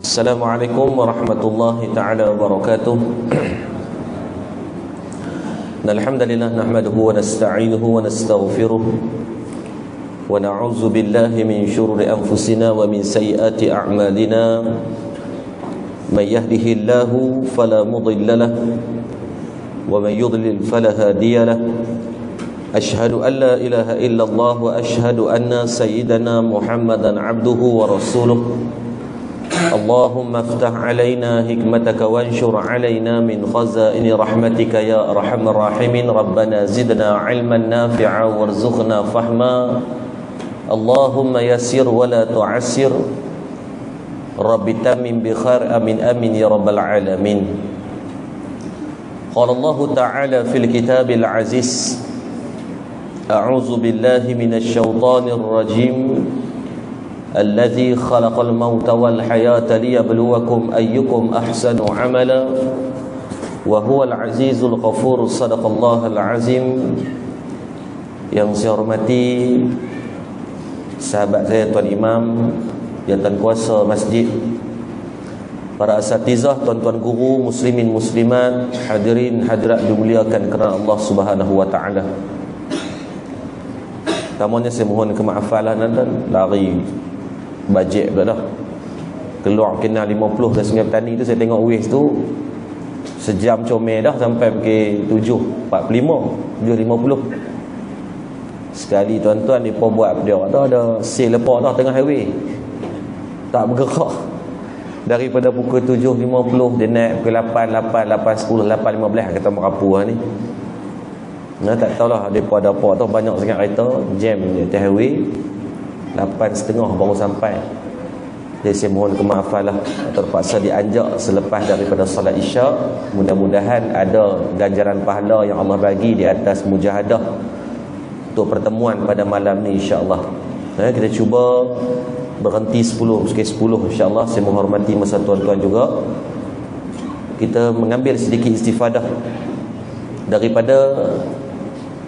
Assalamualaikum warahmatullahi ta'ala wabarakatuh. Alhamdulillah nahmaduhu wa nasta'inuhu wa nastaghfiruh wa na'udzu billahi min syururi anfusina wa min sayyiati a'malina. May yahdihillahu fala mudilla lahu wa may yudlil fala hadiya lahu. Ashhadu an la ilaha illallah wa ashhadu anna sayyidana Muhammadan abduhu wa rasuluh. Allahumma aftah alaina hikmataka wanshur alaina min khazaini rahmatika ya arhamar rahimin. Rabbana zidna ilman nafi'a warzuqna fahma. Allahumma yassir wa la tu'assir. Rabbi tamim bi khair amin amin ya rabbal alamin. Qala Allah ta'ala fil kitabil aziz, a'udzu billahi minasy syaithanir rajim. الذي خلق الموت والحياة ليبلوكم أيكم أحسن عملا وهو العزيز الغفور. صدق الله العظيم. Yang saya hormati sahabat saya Tuan Imam, yang Tuan Kuasa Masjid, para asatizah, tuan-tuan guru, muslimin muslimat, hadirin hadirat dimuliakan kerana Allah Subhanahu wa taala. Pertamanya saya mohon kemaafalan dan lari bajet pula dah. Keluar kena 50 dari Sungai Petani tu, saya tengok waste tu sejam comel dah sampai pukul 7.45 7.50. Sekali tuan-tuan mereka buat dia tu ada sale lepak dah tengah highway, tak bergerak. Daripada pukul 7.50 dia naik pukul 8, 8.10, 8.15 kata merapu ni. Tak tahulah mereka ada apa tu, banyak sangat kereta jam di atas highway. 8.30 baru sampai. Jadi saya mohon kemaafan lah, terpaksa dianjak selepas daripada salat isyak. Mudah-mudahan ada ganjaran pahala yang Allah bagi di atas mujahadah untuk pertemuan pada malam ni insya-Allah. Kita cuba berhenti 10 insya-Allah. Saya menghormati masa tuan-tuan juga. Kita mengambil sedikit istifadah daripada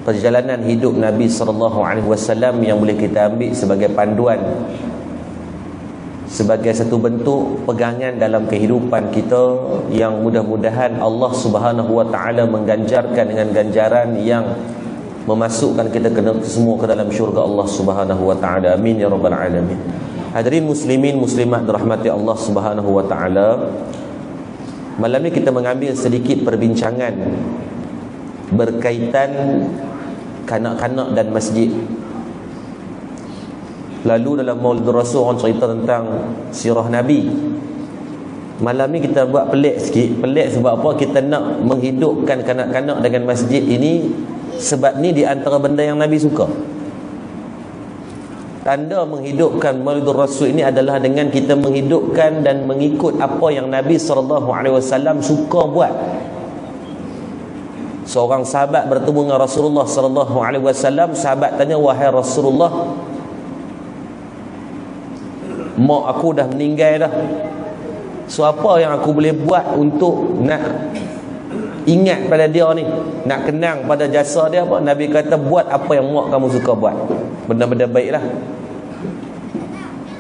perjalanan hidup Nabi SAW yang boleh kita ambil sebagai panduan, sebagai satu bentuk pegangan dalam kehidupan kita, yang mudah-mudahan Allah Subhanahu wa taala mengganjarkan dengan ganjaran yang memasukkan kita semua ke dalam syurga Allah Subhanahu wa taala. Amin ya rabbal alamin. Hadirin muslimin muslimat dirahmati Allah Subhanahu wa taala. Malam ni kita mengambil sedikit perbincangan berkaitan kanak-kanak dan masjid. Lalu dalam Maulid Rasul orang cerita tentang sirah Nabi. Malam ni kita buat pelik sikit. Pelik sebab apa? Kita nak menghidupkan kanak-kanak dengan masjid ini. Sebab ni di antara benda yang Nabi suka. Tanda menghidupkan Maulid Rasul ini adalah dengan kita menghidupkan dan mengikut apa yang Nabi SAW suka buat. Seorang sahabat bertemu dengan Rasulullah SAW. Sahabat tanya, wahai Rasulullah, mak aku dah meninggal dah. So apa yang aku boleh buat untuk nak ingat pada dia ni, nak kenang pada jasa dia apa? Nabi kata, buat apa yang mak kamu suka buat. Benda-benda baik lah.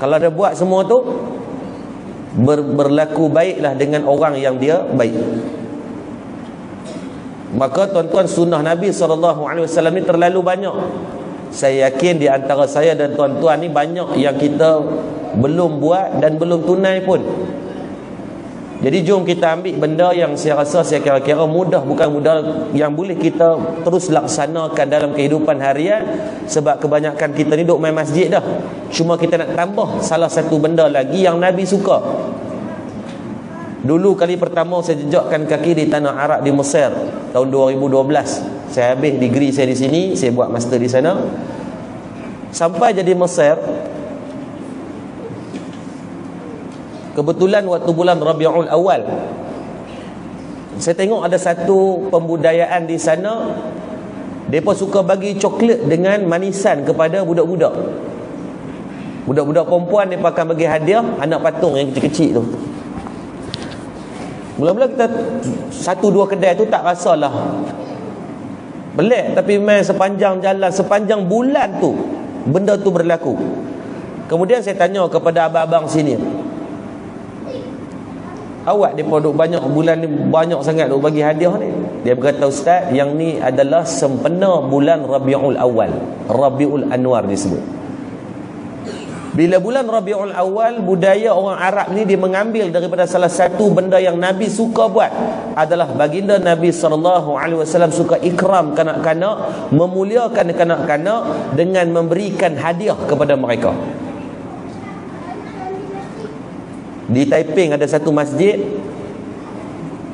Kalau dia buat semua tu, berlaku baiklah dengan orang yang dia baik. Maka tuan-tuan, sunnah Nabi SAW ni terlalu banyak. Saya yakin di antara saya dan tuan-tuan ni banyak yang kita belum buat dan belum tunai pun. Jadi jom kita ambil benda yang saya rasa, saya kira-kira mudah, bukan mudah, yang boleh kita terus laksanakan dalam kehidupan harian. Sebab kebanyakan kita ni duk main masjid dah. Cuma kita nak tambah salah satu benda lagi yang Nabi suka. Dulu kali pertama saya jejakkan kaki di tanah Arab di Mesir tahun 2012. Saya habis degree saya di sini, saya buat master di sana. Sampai jadi Mesir, kebetulan waktu bulan Rabiul Awal, saya tengok ada satu pembudayaan di sana. Mereka suka bagi coklat dengan manisan kepada budak-budak. Budak-budak perempuan mereka akan bagi hadiah anak patung yang kecil-kecil tu. Mula-mula kita satu dua kedai tu tak rasalah pelik, tapi main sepanjang jalan, sepanjang bulan tu benda tu berlaku. Kemudian saya tanya kepada abang-abang sini, Awak mereka duk banyak bulan ni, banyak sangat duk bagi hadiah ni. Dia berkata, ustaz, yang ni adalah sempena bulan Rabiul Awal, Rabiul Anwar disebut. Bila bulan Rabiul Awal, budaya orang Arab ni dia mengambil daripada salah satu benda yang Nabi suka buat adalah baginda Nabi SAW suka ikram kanak-kanak, memuliakan kanak-kanak dengan memberikan hadiah kepada mereka. Di Taiping ada satu masjid,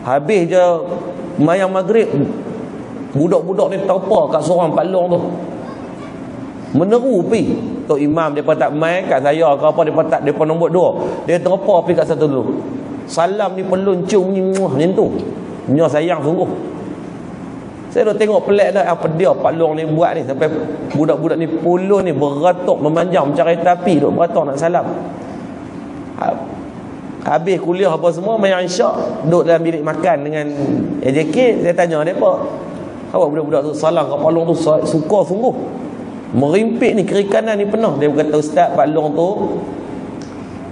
habis je mayang maghrib, budak-budak ni terpa kat seorang Pak Long tu, meneru pi. Tok imam depa tak mai kat saya ke apa, depa nombor 2. Dia terpa pi kat satu dulu. Salam ni pelun cium ni macam tu. Nya sayang sungguh. Saya dah tengok pelik dah apa dia Pak Long ni buat ni, sampai budak-budak ni pulun ni beratok memanjang mencari tapi duk beratok nak salam. Habis kuliah apa semua, mayang isyak, duduk dalam bilik makan dengan AJK. Saya tanya mereka, awak budak-budak tu salam kat Pak Long tu suka sungguh, merimpik ni, kiri kanan ni penuh. Dia berkata, ustaz, Pak Long tu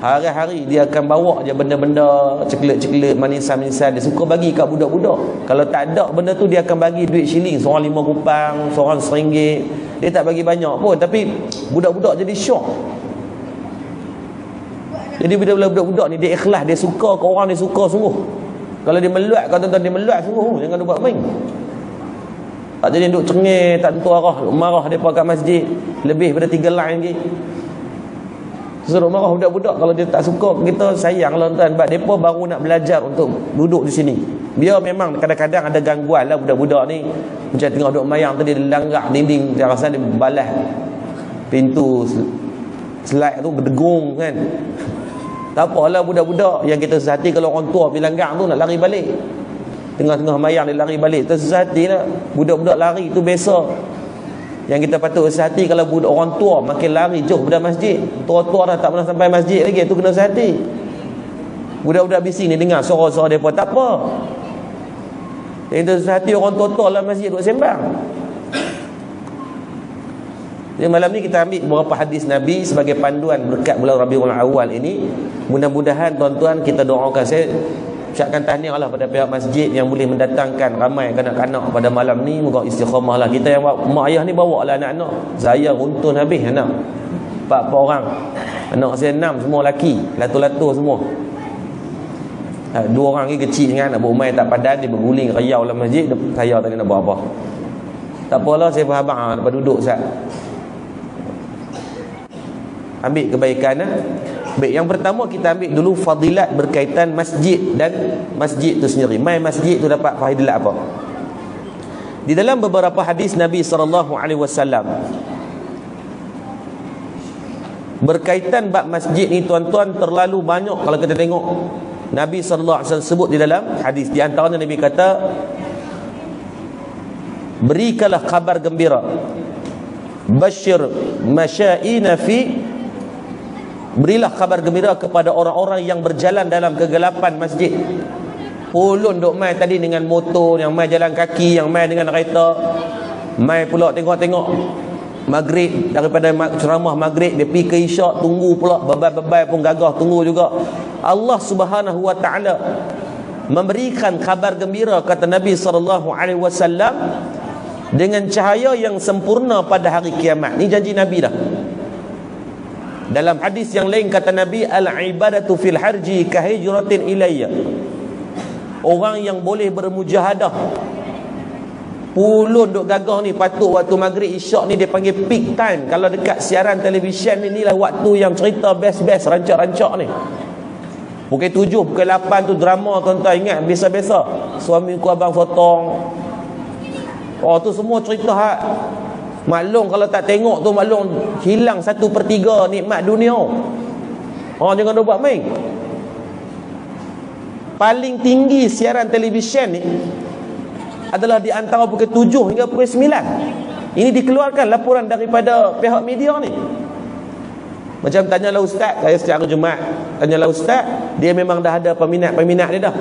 hari-hari dia akan bawa je benda-benda ceklet-ceklet, manisan-manisan, dia suka bagi kat budak-budak. Kalau tak ada benda tu, dia akan bagi duit shilling, seorang 5 kupang, seorang RM1. Dia tak bagi banyak pun, tapi budak-budak jadi syok. Jadi bila budak-budak ni dia ikhlas, dia suka ke orang, dia suka sungguh. Kalau dia meluat, kalau tuan-tuan dia meluat sungguh, jangan buat main. Tak jadi duk cengih, tak tentu arah, marah depa kat masjid lebih pada 3 line lagi. Suruh marah budak-budak kalau dia tak suka. Kita sayang lah tuan, sebab depa baru nak belajar untuk duduk di sini. Biar memang kadang-kadang ada gangguan lah budak-budak ni. Macam tengok duk mayang tadi, dia langgar dinding, dia rasa dia balas pintu slide tu berdegung kan. Tak apalah budak-budak yang kita sesati, kalau orang tua pergi langgar tu nak lari balik, tengah-tengah mayang dia lari balik, kita sesati lah. Budak-budak lari tu biasa. Yang kita patut sesati kalau budak orang tua makin lari jauh pada masjid. Tua-tua dah tak pernah sampai masjid lagi, tu kena sesati. Budak-budak bising ni dengar suara-suara mereka, tak apa. Yang kita sesati orang tua-tua lah masjid duk sembang. Jadi malam ni kita ambil beberapa hadis Nabi sebagai panduan berkat bulan Rabiul Awal ini. Mudah-mudahan tuan-tuan kita doakan. Saya ucapkan tahniah lah pada pihak masjid yang boleh mendatangkan ramai kanak-kanak pada malam ni. Moga istiqamah lah. Kita yang mak ayah ni bawa lah anak-anak. Saya runtun habis anak 4 orang. Anak saya 6 semua lelaki, latu-latu semua. 2 orang ni kecil kan, nak berumai tak padan, dia berguling riau dalam masjid. Saya tak nak buat apa. Tak apalah, saya faham dapat duduk Ustaz. Ambil kebaikan. Baik, yang pertama kita ambil dulu fadilat berkaitan masjid dan masjid tu sendiri. Mai masjid tu dapat fadilat apa? Di dalam beberapa hadis Nabi SAW berkaitan bab masjid ni tuan-tuan terlalu banyak. Kalau kita tengok Nabi SAW sebut di dalam hadis, di antaranya Nabi kata, berikanlah kabar gembira, basyir masyaina fi, berilah kabar gembira kepada orang-orang yang berjalan dalam kegelapan masjid. Ulun duk mai tadi dengan motor, yang mai jalan kaki, yang mai dengan kereta, mai pula tengok-tengok maghrib, daripada ceramah maghrib dia pergi ke isyak, tunggu pula, bebai-bebai pun gagah tunggu juga. Allah Subhanahu wa taala memberikan kabar gembira, kata Nabi SAW, dengan cahaya yang sempurna pada hari kiamat. Ni janji Nabi dah. Dalam hadis yang lain kata Nabi, al-ibadatu fil harji kahijratin ilayya. Orang yang boleh bermujahadah, pulun duk gagah ni, patut waktu maghrib isyak ni dia panggil peak time. Kalau dekat siaran televisyen ni, inilah waktu yang cerita best-best, rancak-rancak ni. Pukul 7, pukul 8 tu drama, tuan-tuan ingat, biasa-biasa. Suamiku abang sotong. Oh tu semua cerita hak. Maklum kalau tak tengok tu, maklum hilang 1/3 nikmat dunia. Oh jangan dah buat main. Paling tinggi siaran televisyen ni adalah di antara pukul 7 hingga pukul 9. Ini dikeluarkan laporan daripada pihak media ni. Macam tanyalah ustaz, saya setiap hari Jumaat tanyalah ustaz, dia memang dah ada peminat-peminat dia dah.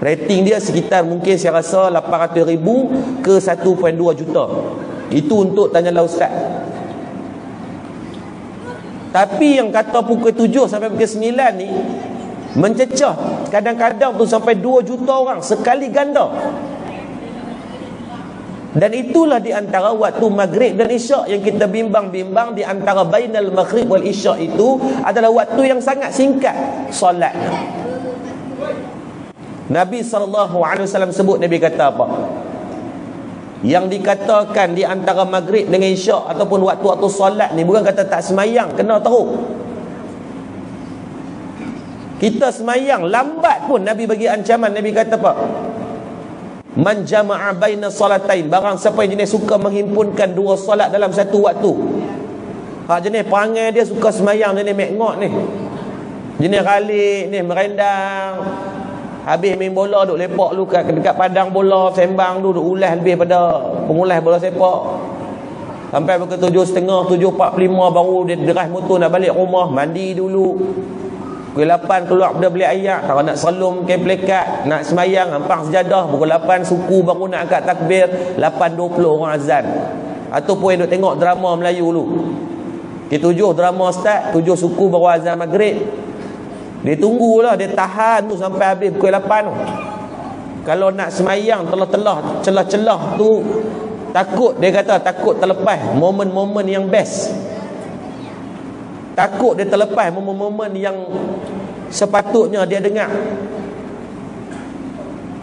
Rating dia sekitar mungkin saya rasa 800,000 ke 1.2 juta. Itu untuk tanyalah ustaz. Tapi yang kata pukul 7 sampai pukul 9 ni, Mencecah kadang-kadang tu sampai 2 juta orang sekali ganda. Dan itulah di antara waktu maghrib dan isyak yang kita bimbang-bimbang. Di antara bainal maghrib wal isyak itu adalah waktu yang sangat singkat solatnya. Nabi SAW sebut, Nabi kata apa? Yang dikatakan di antara maghrib dengan isyak ataupun waktu-waktu solat ni bukan kata tak semayang, kena tahu. Kita semayang lambat pun Nabi bagi ancaman. Nabi kata apa? Man jama'a baina salatain, barang siapa yang jenis suka menghimpunkan 2 solat dalam satu waktu. Jenis perangai dia suka semayang jenis mekngok ni, jenis ralik ni, merendang. Habis main bola duk lepak lu dekat padang bola, sembang duk ulas lebih pada pengulas bola sepak. Sampai pukul 7.30, 7.45 baru dia deras motor nak balik rumah, mandi dulu. Pukul 8 keluar pada beli ayak. Kalau nak selum kain plekat, nak semayang, hampang sejadah. Pukul 8 suku baru nak angkat takbir. 8.20 orang azan. Ataupun yang duk tengok drama Melayu dulu. Pukul 7 drama start, 7 suku baru azan maghrib. Dia tunggulah, dia tahan tu sampai habis pukul 8 tu. Kalau nak semayang telah-telah, celah-celah tu, takut, dia kata takut terlepas momen-momen yang best. Takut dia terlepas momen-momen yang sepatutnya dia dengar.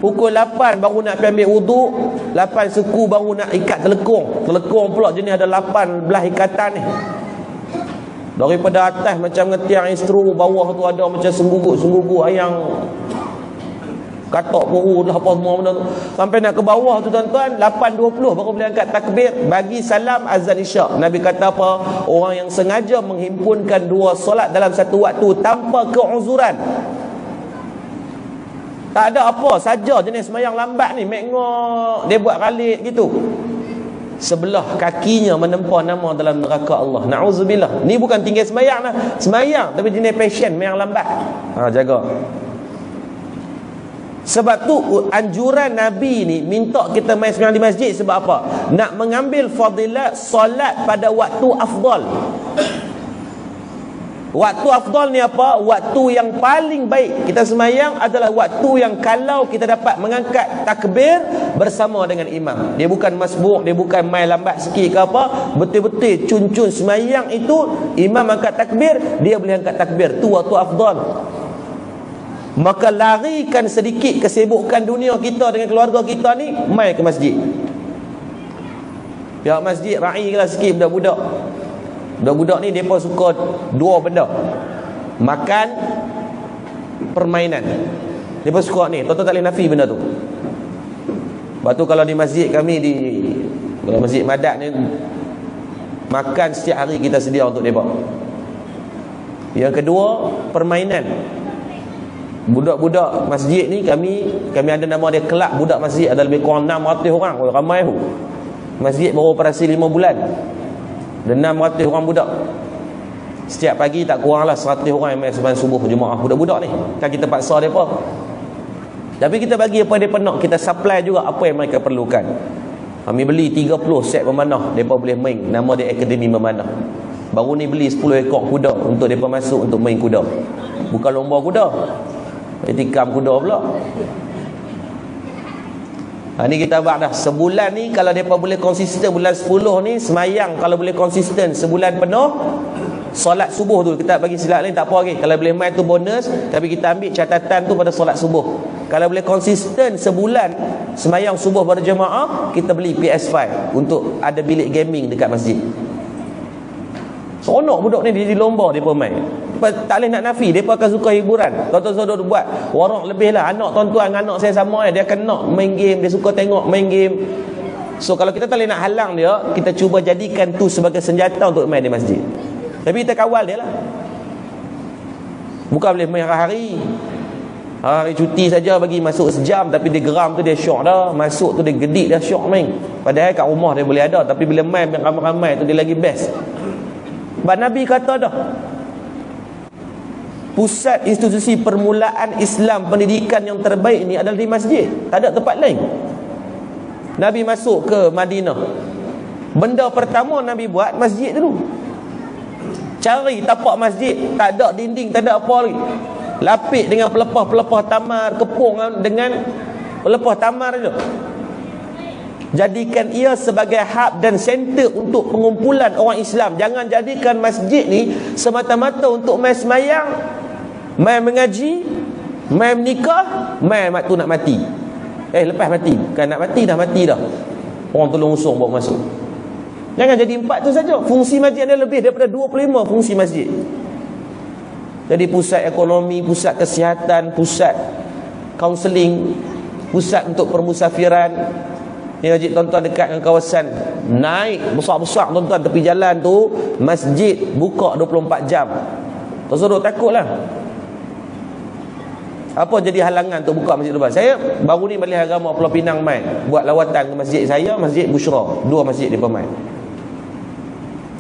Pukul 8 baru nak pergi ambil wuduk, 8 suku baru nak ikat telekung. Telekung pula jenis ada 8 belah ikatan ni. Daripada atas macam ngetiang istru, bawah tu ada macam sembuguk ayang katok puru dah apa semua benda tu. Sampai nak ke bawah tu tuan-tuan, 8.20 baru boleh angkat takbir, bagi salam azan isyak. Nabi kata apa? Orang yang sengaja menghimpunkan 2 solat dalam satu waktu tanpa keuzuran, tak ada apa saja jenis semayang lambat ni, mekngok dia buat ralik gitu, sebelah kakinya menempah nama dalam neraka Allah. Na'udzubillah. Ni bukan tinggal semayang lah, semayang tapi jenis passion semayang lambat. Jaga. Sebab tu anjuran Nabi ni minta kita main semayang di masjid. Sebab apa? Nak mengambil fadilat solat pada waktu afdal. Waktu afdal ni apa? Waktu yang paling baik kita semayang adalah waktu yang kalau kita dapat mengangkat takbir bersama dengan imam. Dia bukan masbuk, dia bukan main lambat sikit ke apa, betul-betul cun-cun semayang itu, imam angkat takbir, dia boleh angkat takbir. Tu waktu afdal. Maka larikan sedikit kesibukan dunia kita dengan keluarga kita ni, mai ke masjid. Pihak masjid railah sikit budak-budak. Budak-budak ni mereka suka 2 benda. Makan, permainan. Mereka suka ni. Tuan-tuan tak boleh nafi benda tu. Lepas tu kalau di masjid kami, kalau masjid Madat ni, makan setiap hari kita sedia untuk mereka. Yang kedua, permainan. Budak-budak masjid ni kami ada nama dia kelab budak masjid, ada lebih kurang 600 orang. Ramai tu. Masjid baru operasi 5 bulan. Dan 600 orang budak. Setiap pagi tak kuranglah 100 orang yang main sembahyang subuh jemaah budak-budak ni. Kan kita paksa mereka. Tapi kita bagi apa mereka nak, kita supply juga apa yang mereka perlukan. Kami beli 30 set memanah, mereka boleh main. Nama dia Akademi Memanah. Baru ni beli 10 ekor kuda untuk mereka masuk untuk main kuda. Bukan lomba kuda, etikam kuda pula. Ni kita buat dah sebulan ni. Kalau mereka boleh konsisten bulan 10 ni semayang, kalau boleh konsisten sebulan penuh solat subuh tu, kita bagi silat lain tak apa lagi. Kalau boleh main tu bonus, tapi kita ambil catatan tu pada solat subuh. Kalau boleh konsisten sebulan semayang subuh berjemaah, kita beli PS5 untuk ada bilik gaming dekat masjid. Seronok budak ni di lomba dia main. Tak boleh nak nafi, dia akan suka hiburan. Tuan-tuan saudara buat warak lebih lah. Anak tuan-tuan dengan anak saya sama dia akan nak main game, dia suka tengok main game. So kalau kita tak boleh nak halang dia, kita cuba jadikan tu sebagai senjata untuk main di masjid. Tapi kita kawal dia lah. Bukan boleh main hari-hari. Hari cuti saja bagi masuk sejam, tapi dia geram tu dia syok dah. Masuk tu dia gedik dah syok main. Padahal kat rumah dia boleh ada, tapi bila main ramai-ramai tu dia lagi best. Sebab Nabi kata dah, pusat institusi permulaan Islam, pendidikan yang terbaik ni adalah di masjid. Tak ada tempat lain. Nabi masuk ke Madinah, benda pertama Nabi buat masjid dulu. Cari tapak masjid, tak ada dinding, tak ada apa lagi. Lapik dengan pelepah-pelepah tamar, kepung dengan pelepah tamar itu. Jadikan ia sebagai hub dan center untuk pengumpulan orang Islam. Jangan jadikan masjid ni semata-mata untuk main semayang, main mengaji, main menikah, main tu nak mati. Lepas mati, bukan nak mati, dah mati dah. Orang tolong usung bawa masuk. Jangan jadi 4 tu saja. Fungsi masjid ada lebih daripada 25 fungsi masjid. Jadi pusat ekonomi, pusat kesihatan, pusat kaunseling, pusat untuk permusafiran. Ni masjid tuan-tuan dekat dengan kawasan naik besar-besar tuan-tuan, tepi jalan tu masjid buka 24 jam. Tersudut takutlah. Apa jadi halangan untuk buka masjid lepas? Saya baru ni Majlis Agama Pulau Pinang mai buat lawatan ke masjid saya, Masjid Bushra, 2 masjid di Pemai.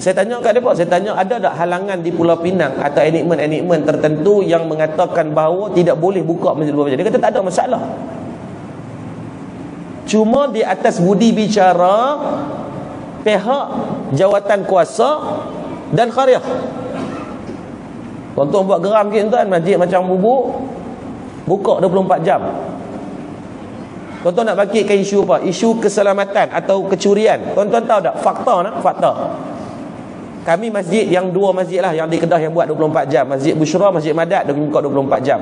Saya tanya kat depa, saya tanya ada tak halangan di Pulau Pinang atau enigmen tertentu yang mengatakan bahawa tidak boleh buka masjid lepas? Dia kata tak ada masalah. Cuma di atas budi bicara pihak jawatan kuasa dan khariah. Tuan-tuan buat geram ke tuan, masjid macam bubuk buka 24 jam. Tuan-tuan nak bangkitkan isu apa? Isu keselamatan atau kecurian. Tuan-tuan tahu tak fakta nak? Fakta. Kami masjid yang 2 masjid lah yang di Kedah yang buat 24 jam. Masjid Bushra, Masjid Madat dia buka 24 jam.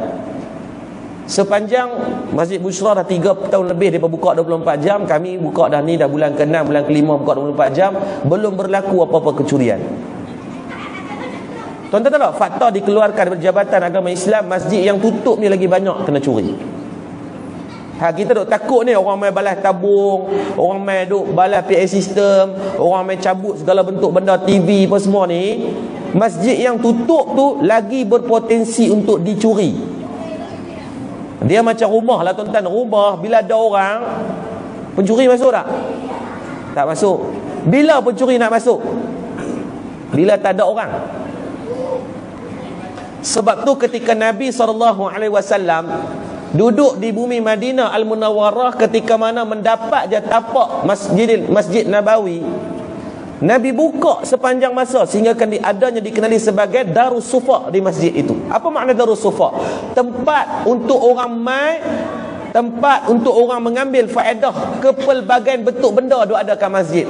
Sepanjang Masjid Bushra dah 3 tahun lebih dia buka 24 jam, kami buka dah ni dah bulan ke-6, bulan ke-5 buka 24 jam, belum berlaku apa-apa kecurian. Tuan-tuan tahu tak fakta dikeluarkan daripada Jabatan Agama Islam, masjid yang tutup ni lagi banyak kena curi. Kita duk takut ni orang main balas tabung, orang main duk balas PA system, orang main cabut segala bentuk benda TV apa semua ni. Masjid yang tutup tu lagi berpotensi untuk dicuri. Dia macam rumah lah tuan-tuan. Rumah bila ada orang, pencuri masuk tak? Tak masuk. Bila pencuri nak masuk? Bila tak ada orang. Sebab tu ketika Nabi SAW duduk di bumi Madinah Al-Munawwarah, ketika mana mendapat je tapak Masjid Nabawi, Nabi buka sepanjang masa sehingga adanya dikenali sebagai Darus Sufa di masjid itu. Apa makna Darus Sufa? Tempat untuk orang mai, tempat untuk orang mengambil faedah kepelbagaian bentuk benda ada kat masjid.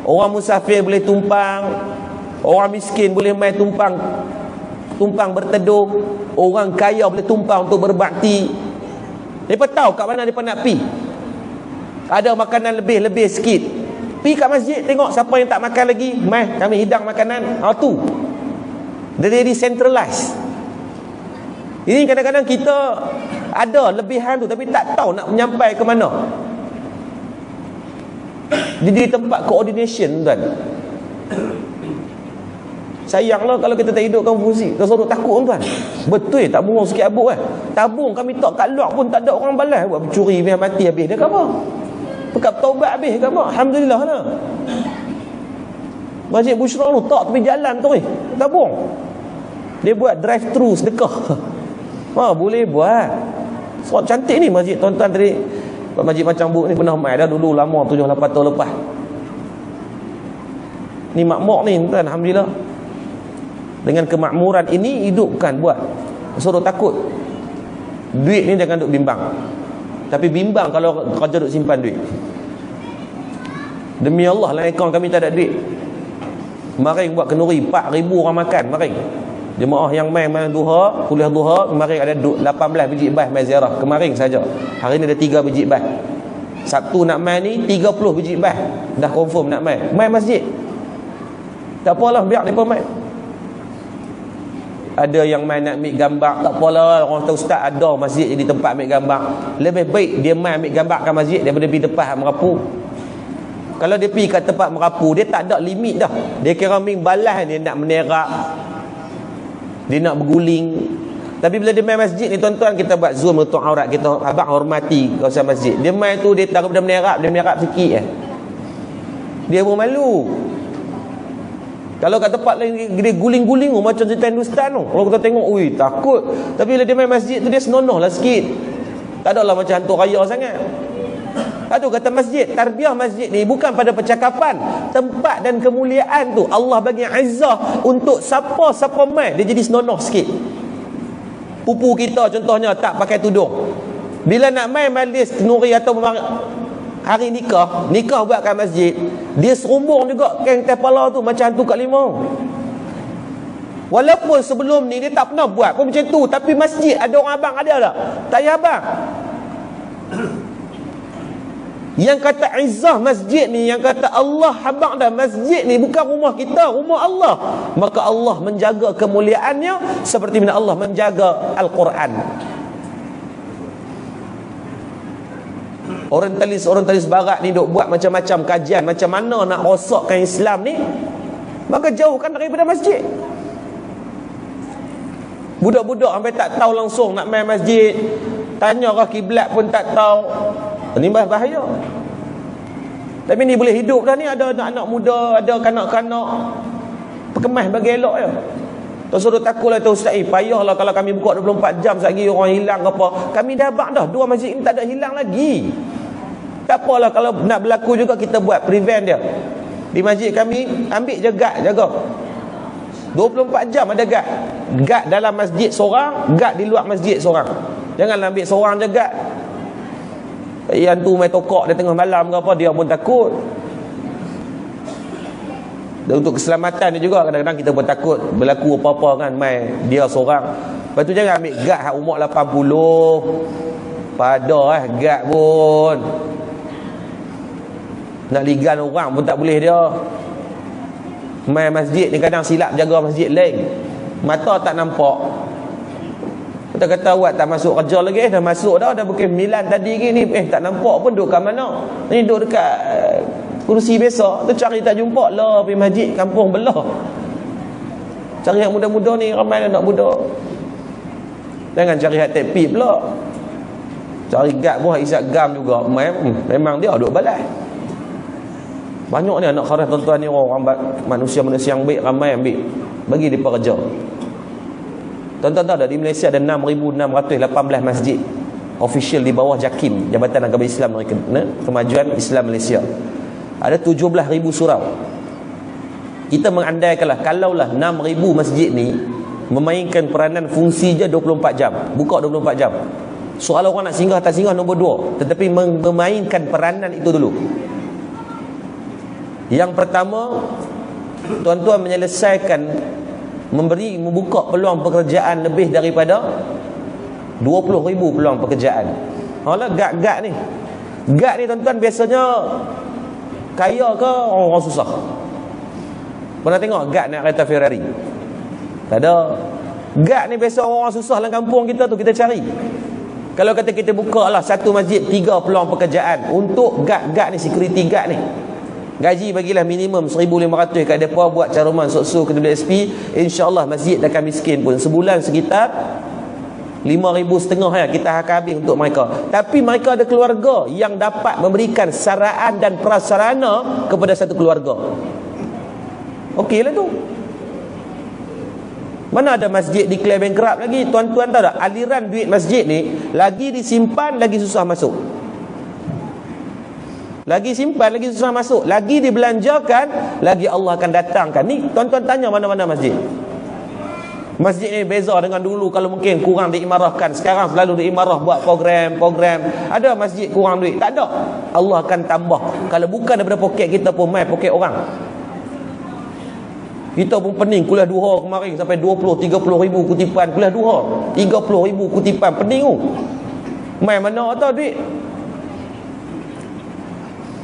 Orang musafir boleh tumpang, orang miskin boleh mai tumpang berteduh, orang kaya boleh tumpang untuk berbakti. Mereka tahu kat mana mereka nak pi. Ada makanan lebih sikit, pi kat masjid tengok siapa yang tak makan lagi, mai kami hidang makanan. Tu dia jadi centralized. Ini kadang-kadang kita ada lebihan tu tapi tak tahu nak menyampai ke mana. Jadi tempat coordination tuan. Sayanglah kalau kita tak hidupkan fungsi. Kita suruh takut tuan. Betul tak burung sikit abuk tabung kami tak kat luar pun tak ada orang balas. Buat pencuri biar mati habis dia ke apa? Pekap taubat habis ke apa? Alhamdulillah lah. Masjid Bushra tu tak tepi jalan tu tabung. Dia buat drive thru sedekah. Boleh buat. So cantik ni masjid tuan-tuan tadi. Masjid macam buk ni pernah mai dah dulu lama 7-8 tahun lepas. Ni makmur ni tuan, alhamdulillah. Dengan kemakmuran ini hidupkan buat. Suruh takut. Duit ni jangan duk bimbang. Tapi bimbang kalau kerja duk simpan duit. Demi Allah lah akaun kami tak ada duit. Kemarin buat kenduri 4,000 orang makan kemarin. Jemaah yang main duha, kuliah duha, kemarin ada 18 biji bas mai ziarah kemarin saja. Hari ni ada 3 biji bas. Sabtu nak main ni 30 biji bas. Dah confirm nak main. Main masjid. Tak apalah biar depa main. Ada yang main nak ambil gambar, tak apalah, orang tahu ustaz ada masjid jadi tempat ambil gambar. Lebih baik dia main ambil gambar kat masjid daripada pergi tempat merapu. Kalau dia pergi kat tempat merapu, dia tak ada limit dah. Dia kira ming balas dia nak menerak, dia nak berguling. Tapi bila dia main masjid ni tuan-tuan, kita buat zoom untuk aurat kita, abang hormati kawasan masjid. Dia main tu dia taruh dia menerak sikit dia pun malu. Kalau kat tempat lain dia guling-guling macam cerita Hindustan tu. Kalau kita tengok, takut. Tapi bila dia main masjid tu dia senonoh lah sikit. Tak adalah macam hantu raya sangat. Itu kata masjid, tarbiyah masjid ni bukan pada percakapan, tempat dan kemuliaan tu Allah bagi izzah untuk siapa-siapa mai dia jadi senonoh sikit. pupu kita contohnya tak pakai tudung, bila nak main majlis nuri atau hari nikah buat kat masjid, dia serumbung juga kain kepala tu macam hantu kat limau. Walaupun sebelum ni dia tak pernah buat pun macam tu, tapi masjid ada orang abang ada tak? Tak payah abang. Yang kata izzah masjid ni, yang kata Allah abang dah, masjid ni bukan rumah kita, rumah Allah. Maka Allah menjaga kemuliaannya seperti mana Allah menjaga Al-Quran. Orang talis barat ni duk buat macam-macam kajian macam mana nak rosakkan Islam ni, maka jauhkan daripada masjid. Budak-budak sampai tak tahu langsung nak main masjid, tanya ke kiblat pun tak tahu. Ini bahaya. Tapi ni boleh hidup dah ni, ada anak-anak muda, ada kanak-kanak perkemas bagi elok je. Tak suruh takutlah tu ustaz, payahlah kalau kami buka 24 jam lagi orang hilang ke apa. Kami dah abang dah, dua masjid ni tak ada hilang lagi. Tak apalah kalau nak berlaku juga kita buat prevent dia. Di masjid kami ambil je guard jaga. 24 jam ada guard. Guard dalam masjid seorang, guard di luar masjid seorang. Janganlah ambil seorang je guard. Yang tu main tokok dia tengah malam ke apa, dia pun takut. Dan untuk keselamatan dia juga, kadang-kadang kita pun takut berlaku apa-apa kan, main dia seorang. Lepas tu jangan ambil guard hak umur 80. Pada guard pun nak ligan orang pun tak boleh dia. Main masjid ni kadang silap jaga masjid lain, mata tak nampak. Kita kata awak tak masuk kerja lagi, dah masuk dah pukul 9 tadi ke ni, tak nampak pun duduk kat mana. Ni duduk dekat kursi biasa tu, cari tak jumpa lah pergi masjid kampung belah. Cari yang muda-muda ni, ramai anak muda. Jangan cari hak tepi pula. Cari gad pun hak isap gam juga. Memang dia duduk balai. Banyak ni anak kharas tuan-tuan ni, orang manusia-manusia yang baik, ramai ambil bagi dia kerja. Tuan-tuan tahu dah, di Malaysia ada 6,618 masjid official di bawah JAKIM, Jabatan Agama Islam Kemajuan Islam Malaysia. Ada 17,000 surau. Kita mengandaikanlah kalaulah 6,000 masjid ni memainkan peranan fungsi je 24 jam, buka 24 jam. Soal orang nak singgah tak singgah nombor 2, tetapi memainkan peranan itu dulu. Yang pertama, tuan-tuan menyelesaikan, membuka peluang pekerjaan lebih daripada 20,000 peluang pekerjaan. Alah gad-gad ni. Gad ni tuan-tuan biasanya kaya ke orang susah? Pernah tengok gad naik kereta Ferrari? Tak ada. Gad ni biasa orang susah dalam kampung kita tu kita cari. Kalau kata kita buka lah satu masjid 3 peluang pekerjaan untuk gad-gad ni, security gad ni. Gaji bagilah minimum 1,500 kat depa, buat caruman sok-sok ke WSP, insya-Allah masjid takkan miskin pun. Sebulan sekitar 5,500 ya kita akan habis untuk mereka. Tapi mereka ada keluarga yang dapat memberikan saraan dan prasarana kepada satu keluarga. Okeylah tu. Mana ada masjid declare bankrupt lagi? Tuan-tuan tahu tak, aliran duit masjid ni lagi disimpan lagi susah masuk. Lagi simpan lagi susah masuk, lagi dibelanjakan lagi Allah akan datangkan. Ni tuan-tuan tanya mana-mana masjid. Masjid ni beza dengan dulu, kalau mungkin kurang diimarahkan. Sekarang selalu diimarah buat program. Ada masjid kurang duit? Tak ada. Allah akan tambah. Kalau bukan daripada poket kita pun mai poket orang. Kita pun pening kuliah duha kemarin sampai 20-30 ribu kutipan kuliah duha. 30 ribu kutipan, pening tu. Mai mana tahu duit?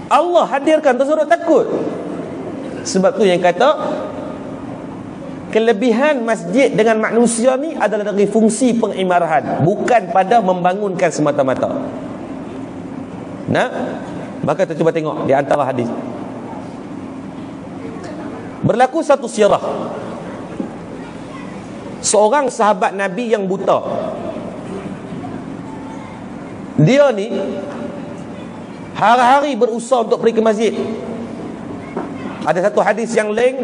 Allah hadirkan, tersuruh takut. Sebab tu yang kata kelebihan masjid dengan manusia ni adalah dari fungsi pengimarahan, bukan pada membangunkan semata-mata. Nah, maka kita cuba tengok di antara hadis. Berlaku satu sirah. Seorang sahabat Nabi yang buta. Dia ni hari-hari berusaha untuk pergi ke masjid. Ada satu hadis yang lain,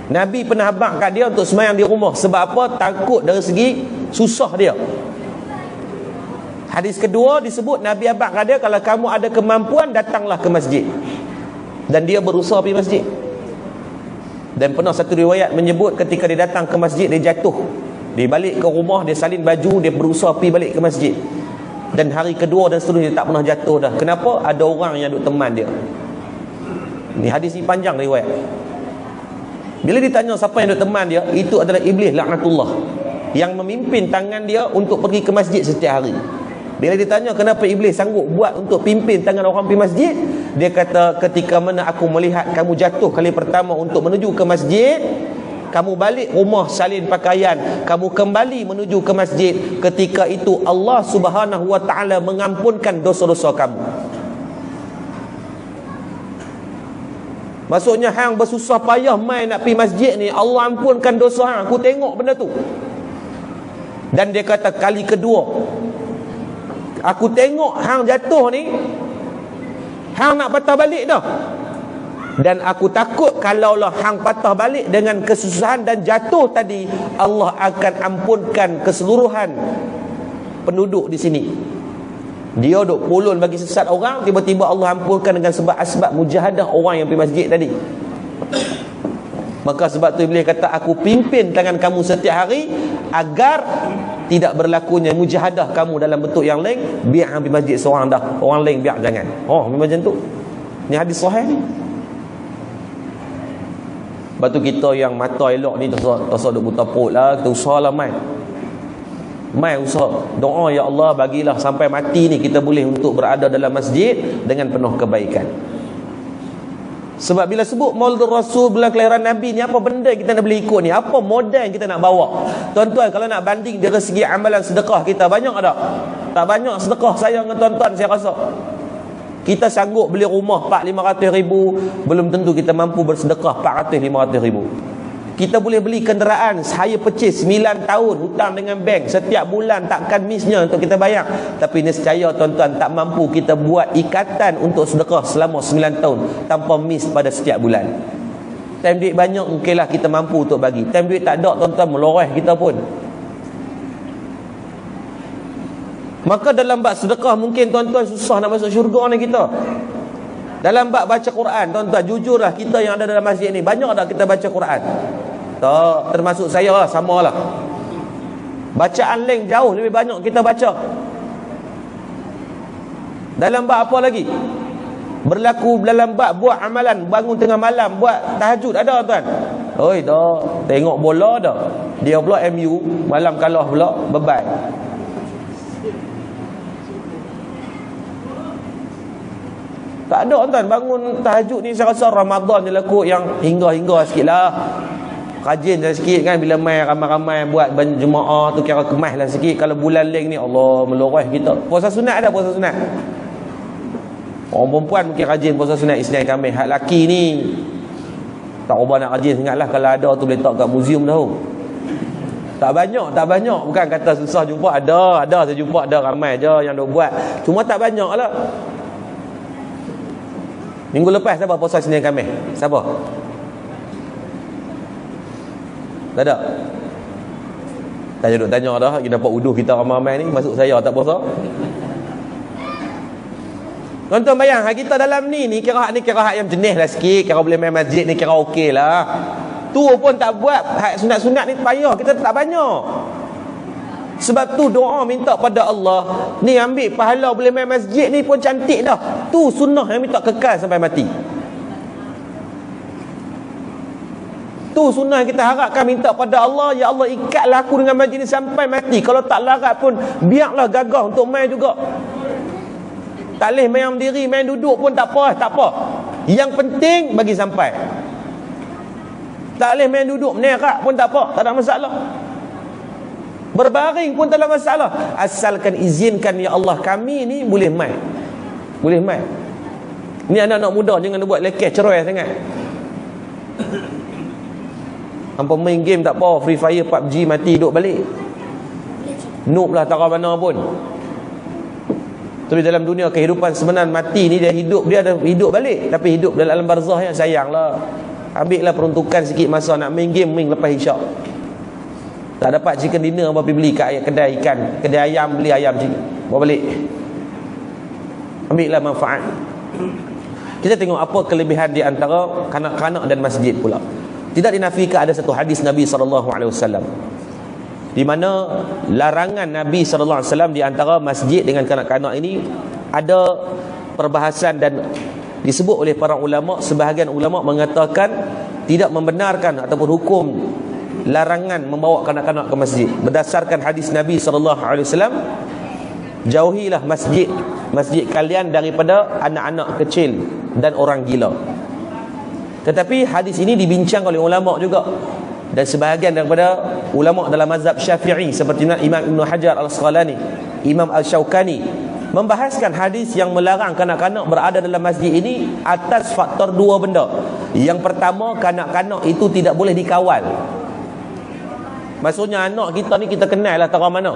Nabi pernah abang kat dia untuk sembahyang di rumah. Sebab apa? Takut dari segi susah dia. Hadis kedua disebut Nabi abang kat dia, kalau kamu ada kemampuan datanglah ke masjid. Dan dia berusaha pergi masjid. Dan pernah satu riwayat menyebut ketika dia datang ke masjid dia jatuh Dia balik ke rumah, dia salin baju, dia berusaha pergi balik ke masjid. Dan hari kedua dan seterusnya dia tak pernah jatuh dah. Kenapa? Ada orang yang duk teman dia. Ni hadis ni panjang riwayat. Bila ditanya siapa yang duk teman dia, itu adalah iblis laknatullah, yang memimpin tangan dia untuk pergi ke masjid setiap hari. Bila ditanya kenapa iblis sanggup buat untuk pimpin tangan orang pergi masjid, dia kata, ketika mana aku melihat kamu jatuh kali pertama untuk menuju ke masjid, kamu balik rumah salin pakaian, kamu kembali menuju ke masjid, ketika itu Allah Subhanahu wa ta'ala mengampunkan dosa-dosa kamu. Maksudnya hang bersusah payah mai nak pergi masjid ni, Allah ampunkan dosa hang. Aku tengok benda tu. Dan dia kata kali kedua, aku tengok hang jatuh ni, hang nak patah balik dah. Dan aku takut kalaulah hang patah balik dengan kesusahan dan jatuh tadi, Allah akan ampunkan keseluruhan penduduk di sini. Dia duk pulun bagi sesat orang, tiba-tiba Allah ampunkan dengan sebab asbab mujahadah orang yang pergi masjid tadi. Maka sebab tu Iblis kata, aku pimpin tangan kamu setiap hari agar tidak berlakunya mujahadah kamu dalam bentuk yang lain. Biar pergi masjid seorang dah, orang lain biar jangan. Oh, macam tu. Ni hadis sahih ni. Lepas tu kita yang mata elok ni tak duk buta perut lah, kita usahalah mai usaha doa, ya Allah bagilah sampai mati ni kita boleh untuk berada dalam masjid dengan penuh kebaikan. Sebab bila sebut Maulid Rasul, bulan kelahiran Nabi ni, apa benda kita nak boleh ikut ni? Apa modal yang kita nak bawa? Tuan-tuan, kalau nak banding dari segi amalan sedekah kita, banyak tak? Tak banyak sedekah saya dengan tuan-tuan, saya rasa. Kita sanggup beli rumah 400-500 ribu, belum tentu kita mampu bersedekah 400-500 ribu. Kita boleh beli kenderaan, saya purchase 9 tahun hutang dengan bank, setiap bulan takkan missnya untuk kita bayar. Tapi nescaya tuan-tuan tak mampu kita buat ikatan untuk sedekah selama 9 tahun tanpa miss pada setiap bulan. Time duit banyak mungkinlah kita mampu untuk bagi. Time duit tak ada tuan-tuan, meloreh kita pun. Maka dalam bab sedekah mungkin tuan-tuan susah nak masuk syurga ni kita. Dalam bab baca Quran, tuan-tuan, jujurlah kita yang ada dalam masjid ni, banyak tak kita baca Quran? Tak, termasuk saya lah, samalah. Bacaan lain jauh lebih banyak kita baca. Dalam bab apa lagi? Berlaku dalam bab buat amalan, bangun tengah malam, buat tahajud, ada tuan? Oi, dah. Tengok bola dah. Dia pula MU, malam kalah pula, beban. Tak ada tuan, bangun tahajud ni saya rasa Ramadan je lah kot yang hingga-hingga sikit lah. Rajin lah sikit kan, bila mai ramai-ramai buat jemaah tu kira kemas lah sikit. Kalau bulan lain ni Allah meloreh kita. Puasa sunat ada, puasa sunat. Orang perempuan mungkin rajin puasa sunat Isnin Khamis. Hak laki ni tak ubah nak rajin sangat lah. Kalau ada tu boleh letak kat muzium dah. Tak banyak. Bukan kata susah jumpa, ada saya jumpa, ada ramai je yang duk buat. Cuma tak banyak lah. Minggu lepas siapa puasa Isnin Khamis? Siapa? Tak ada? Saya duduk tanya dah, kita dapat uduh kita ramai-ramai ni, masuk saya tak puasa. Tuan-tuan bayang, kita dalam ni kira hak yang jenis lah sikit, kira boleh main masjid ni kira okey lah. Tu pun tak buat, hak sunat-sunat ni payah, kita tak banyak. Sebab tu doa minta pada Allah, ni ambil pahala boleh main masjid ni pun cantik dah. Tu sunnah yang minta kekal sampai mati. Tu sunnah yang kita harapkan, minta pada Allah, ya Allah ikatlah aku dengan masjid ni sampai mati. Kalau tak larat pun biarlah gagah untuk main juga. Tak boleh main berdiri, main duduk pun tak apa. Yang penting bagi sampai. Tak boleh main duduk menerak pun tak apa, tak ada masalah. Berbaring pun tak ada masalah. Asalkan izinkan, ya Allah kami ni boleh main. Boleh main. Ni anak-anak muda jangan buat lekeh cerai sangat. Hampa main game tak apa, Free Fire, PUBG, mati duduk balik. Noob lah tak mana pun. Tapi dalam dunia kehidupan sebenar, mati ni dia hidup, dia ada hidup balik. Tapi hidup dalam alam barzah yang sayanglah. Ambillah peruntukan sikit masa nak main game, main lepas isyak. Tak dapat chicken dinner, apa pergi beli kat kedai ikan, kedai ayam, beli ayam chicken, bawa balik. Ambillah manfaat. Kita tengok apa kelebihan di antara kanak-kanak dan masjid pula. Tidak dinafikan ada satu hadis Nabi SAW. di mana larangan Nabi SAW di antara masjid dengan kanak-kanak ini ada perbahasan dan disebut oleh para ulama. Sebahagian ulama mengatakan tidak membenarkan ataupun hukum larangan membawa kanak-kanak ke masjid berdasarkan hadis Nabi SAW, jauhilah masjid kalian daripada anak-anak kecil dan orang gila. Tetapi hadis ini dibincang oleh ulama juga, dan sebahagian daripada ulama dalam mazhab Syafi'i seperti Imam Ibn Hajar Al-Asqalani, Imam Al-Shawkani membahaskan hadis yang melarang kanak-kanak berada dalam masjid ini atas faktor dua benda. Yang pertama, kanak-kanak itu tidak boleh dikawal. Maksudnya anak kita ni kita kenal lah tara mana.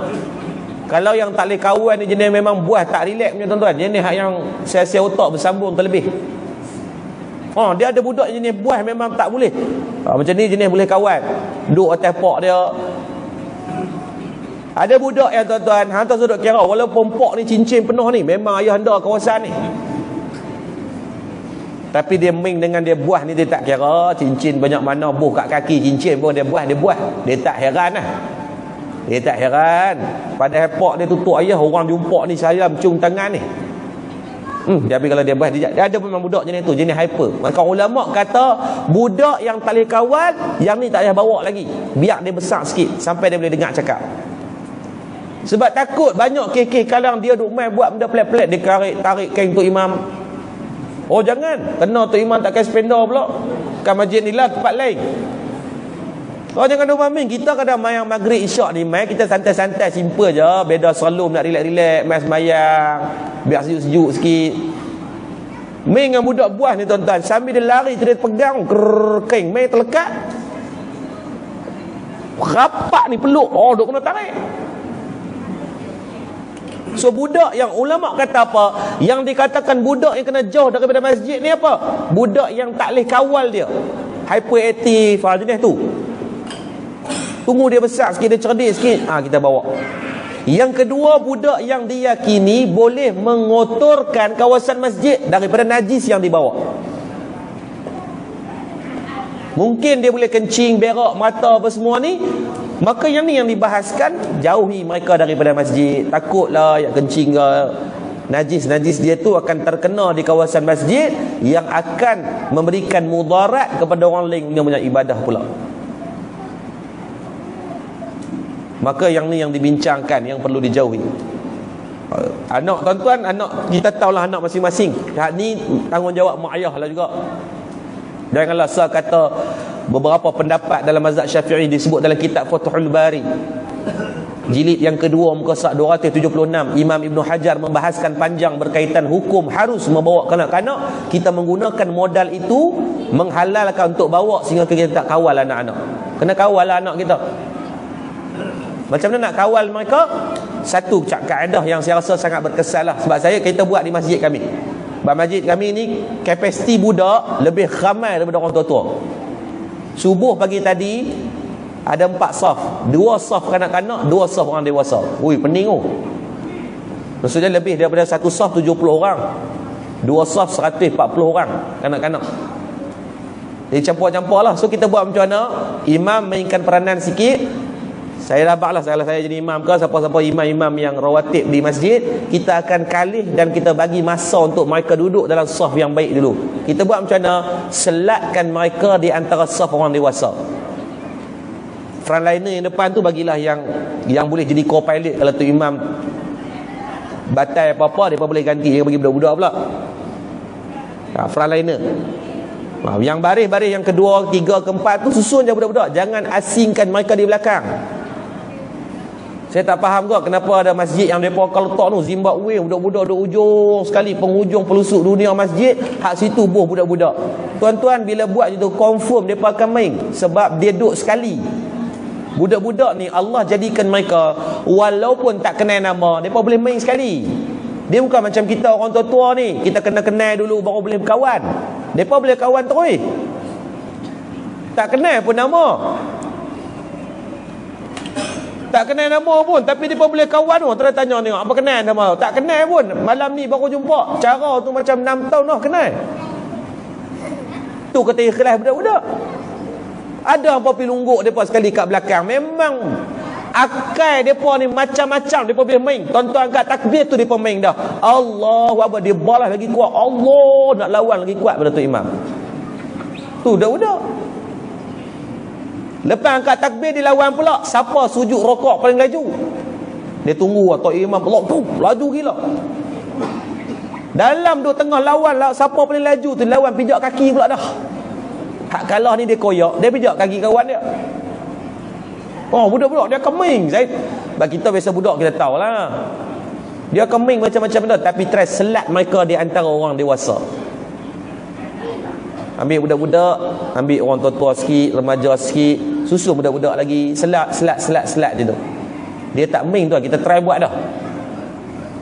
Kalau yang tak boleh kawan ni jenis memang buah tak relax punya tuan-tuan, jenis yang sia-sia otak bersambung terlebih. Dia ada budak jenis buah memang tak boleh. Macam ni jenis boleh kawan, duduk atas pok dia. Ada budak yang tuan-tuan, hantar sudut kira walaupun pok ni cincin penuh ni, memang ayah anda kawasan ni, tapi dia main dengan dia buah ni, dia tak kira cincin banyak mana, buh kat kaki cincin pun dia buah. Dia tak heran lah. Dia tak heran. Padahal pok dia tutup ayah, orang jumpa ni salam cium tangan ni. Tapi kalau dia buah, dia ada memang budak jenis tu, jenis hyper. Maka ulama kata budak yang tak boleh kawal, yang ni tak payah bawa lagi, biar dia besar sikit sampai dia boleh dengar cakap. Sebab takut banyak kekeh kalang dia duk main buat benda pelik-pelik, dia tarik kain Tok Imam. Jangan, kena Tok Imam tak kasi spender pula. Kan masjid ni lah tempat lain. Jangan duk main. Kita kadang main maghrib isyak ni main, kita santai-santai simple je, beda serlum nak relax-relax, main sembahyang, biar sejuk-sejuk sikit. Main dengan budak buah ni tuan-tuan, sambil dia lari dia pegang kain, main terlekat. Rapat ni peluk, duk kena tarik. So budak yang ulama kata apa? Yang dikatakan budak yang kena jauh daripada masjid ni apa? Budak yang tak boleh kawal dia, hyperaktif, jenis tu. Tunggu dia besar sikit, dia cerdik sikit, kita bawa. Yang kedua, budak yang diyakini boleh mengotorkan kawasan masjid daripada najis yang dibawa. Mungkin dia boleh kencing, berak, mata apa semua ni. Maka yang ni yang dibahaskan, jauhi mereka daripada masjid. Takutlah yang kencing ke, najis dia tu akan terkena di kawasan masjid, yang akan memberikan mudarat kepada orang lain yang punya ibadah pula. Maka yang ni yang dibincangkan, yang perlu dijauhi. Anak tuan-tuan, anak kita tahulah anak masing-masing. Hak ni tanggungjawab mak ayah lah juga. Janganlah saya kata beberapa pendapat dalam mazhab Syafi'i disebut dalam kitab Fathul Bari jilid yang kedua muka surat 276. Imam Ibn Hajar membahaskan panjang berkaitan hukum harus membawa kanak-kanak. Kita menggunakan modal itu menghalalkan untuk bawa, sehingga kita tak kawal anak-anak. Kena kawal lah anak kita. Macam mana nak kawal mereka? Satu kaedah yang saya rasa sangat berkesan lah. Sebab kita buat di masjid kami. Masjid kami ni kapasiti budak lebih ramai daripada orang tua-tua. Subuh pagi tadi ada 4 saf, 2 saf kanak-kanak, 2 saf orang dewasa. Pening tu. Maksudnya lebih daripada 1 saf 70 orang, 2 saf 140 orang kanak-kanak. Jadi campur-campur lah. So kita buat macam mana? Imam mainkan peranan sikit. Saya rabak lah, saya jadi imam ke, siapa-siapa imam-imam yang rawatib di masjid, kita akan kalih dan kita bagi masa untuk mereka duduk dalam saf yang baik dulu. Kita buat macam mana? Selatkan mereka di antara saf orang dewasa. Frontliner yang depan tu bagilah yang boleh jadi co-pilot. Kalau tu imam batai apa-apa, mereka boleh ganti, dia bagi budak-budak pula. Frontliner. Yang baris-baris yang kedua, tiga, keempat tu susun je budak-budak. Jangan asingkan mereka di belakang. Saya tak faham juga kenapa ada masjid yang mereka kalau letak tu Zimbabwe, budak-budak duduk ujung sekali, penghujung pelusuk dunia masjid, hak situ buh budak-budak. Tuan-tuan, bila buat itu confirm mereka akan main, sebab dia duduk sekali. Budak-budak ni Allah jadikan mereka walaupun tak kenal nama, mereka boleh main sekali. Dia bukan macam kita orang tua-tua ni, kita kenal dulu baru boleh berkawan. Mereka boleh kawan terus, tak kenal pun nama, tak kenal nama pun, tapi mereka boleh kawan pun. Terus tanya ni, apa kenal nama? Tak kenal pun, malam ni baru jumpa. Cara tu macam 6 tahun dah kenal. Tu kata ikhlas budak-budak. Ada apa pergi lungguk mereka sekali kat belakang. Memang Akal mereka ni macam-macam mereka boleh main. Tuan-tuan angkat takbir tu mereka main dah. Allahu Akbar, dia balas lagi kuat. Allah, nak lawan lagi kuat pada tu imam. Tu budak-budak. Lepas angkat takbir dia lawan pula. Siapa sujud rokok paling laju? Dia tunggu atau imam Allah tu laju gila. Dalam duk tengah lawan lah, siapa paling laju tu lawan pijak kaki pula dah. Hak kalah ni dia koyak, dia pijak kaki kawan dia. Oh, budak-budak dia keming. Bagi kita biasa budak kita tahu lah. Dia keming macam-macam benda, tapi try selat mereka di antara orang dewasa. Ambil budak-budak, ambil orang tua-tua sikit, remaja sikit, susun budak-budak lagi, selat je tu. Dia tak main tu, kita try buat dah.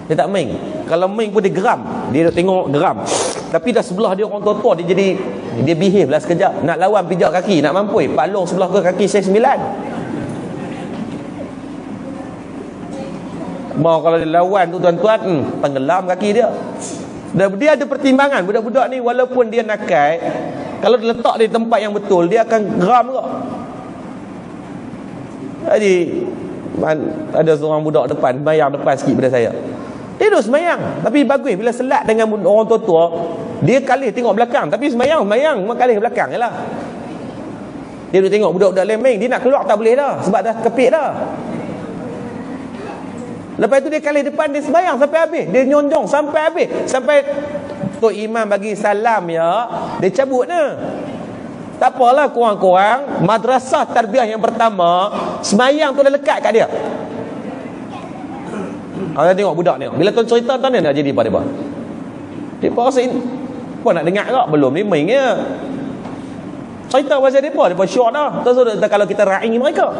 Dia tak main. Kalau main pun dia geram. Dia tengok geram. Tapi dah sebelah dia orang tua-tua, dia behave lah sekejap. Nak lawan pijak kaki, nak mampu. Pak Long sebelah ke kaki saya 9. Mau kalau dia lawan tu tuan-tuan, tenggelam kaki dia. Dan dia ada pertimbangan. Budak-budak ni walaupun dia nakal, kalau dia letak di tempat yang betul, dia akan geram juga. Jadi ada seorang budak depan, semayang depan sikit pada saya. Dia duduk semayang, tapi bagus bila selat dengan orang tua-tua, dia kalih tengok belakang. Tapi semayang memang kalih belakang je lah. Dia duduk tengok budak-budak lain main, dia nak keluar tak boleh dah, sebab dah kepit dah. Lepas tu dia kali depan, dia sembahyang sampai habis. Dia nyonjong sampai habis. Sampai Tok Imam bagi salam ya, dia cabut dah. Tak apalah korang-korang, madrasah tarbiyah yang pertama, sembahyang tu dah lekat kat dia. Kita tengok budak ni. Bila tuan cerita tuan ni nak jadi pada dia. Dia rasa apa nak dengar tak? Belum ni mainnya. Cerita pasal dia syok dah. Kalau kita ra'i mereka.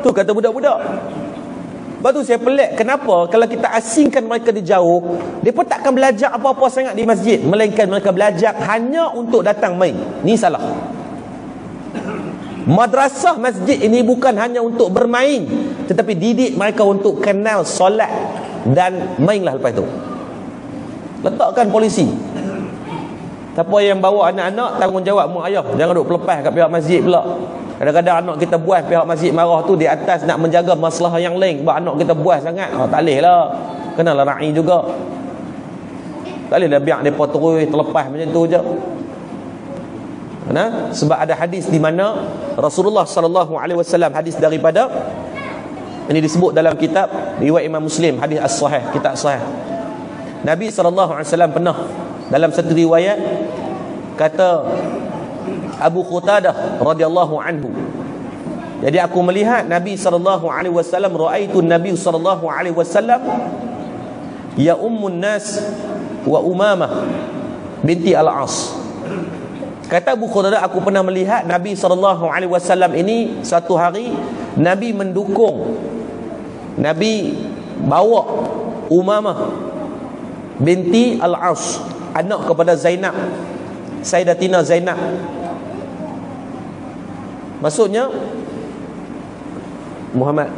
Tu kata budak-budak. Lepas tu saya pelik, kenapa kalau kita asingkan mereka di jauh, mereka takkan belajar apa-apa sangat di masjid, melainkan mereka belajar hanya untuk datang main. Ni salah. Madrasah masjid ini bukan hanya untuk bermain, tetapi didik mereka untuk kenal solat dan mainlah lepas tu. Letakkan polisi. Siapa yang bawa anak-anak, tanggungjawab mak ayah. Jangan duk pelepas kat pihak masjid pula. Kadang-kadang anak kita buas, pihak masjid marah tu di atas nak menjaga masalah yang lain. Sebab anak kita buas sangat, tak boleh lah. Kenalah ra'i juga. Tak boleh lah biar mereka terus terlepas macam tu je. Sebab ada hadis di mana Rasulullah SAW, hadis daripada, ini disebut dalam kitab riwayat Imam Muslim, hadis as-sahih, kitab sahih. Nabi SAW pernah dalam satu riwayat kata Abu Qutadah radhiyallahu anhu, jadi aku melihat Nabi SAW, raaitu Nabi SAW ya ummun nas wa Umamah binti Al-As. Kata Abu Qutadah, aku pernah melihat Nabi SAW ini satu hari Nabi mendukung, Nabi bawa Umamah binti Al-As, anak kepada Zainab, Sayyidatina Zainab. Maksudnya Muhammad,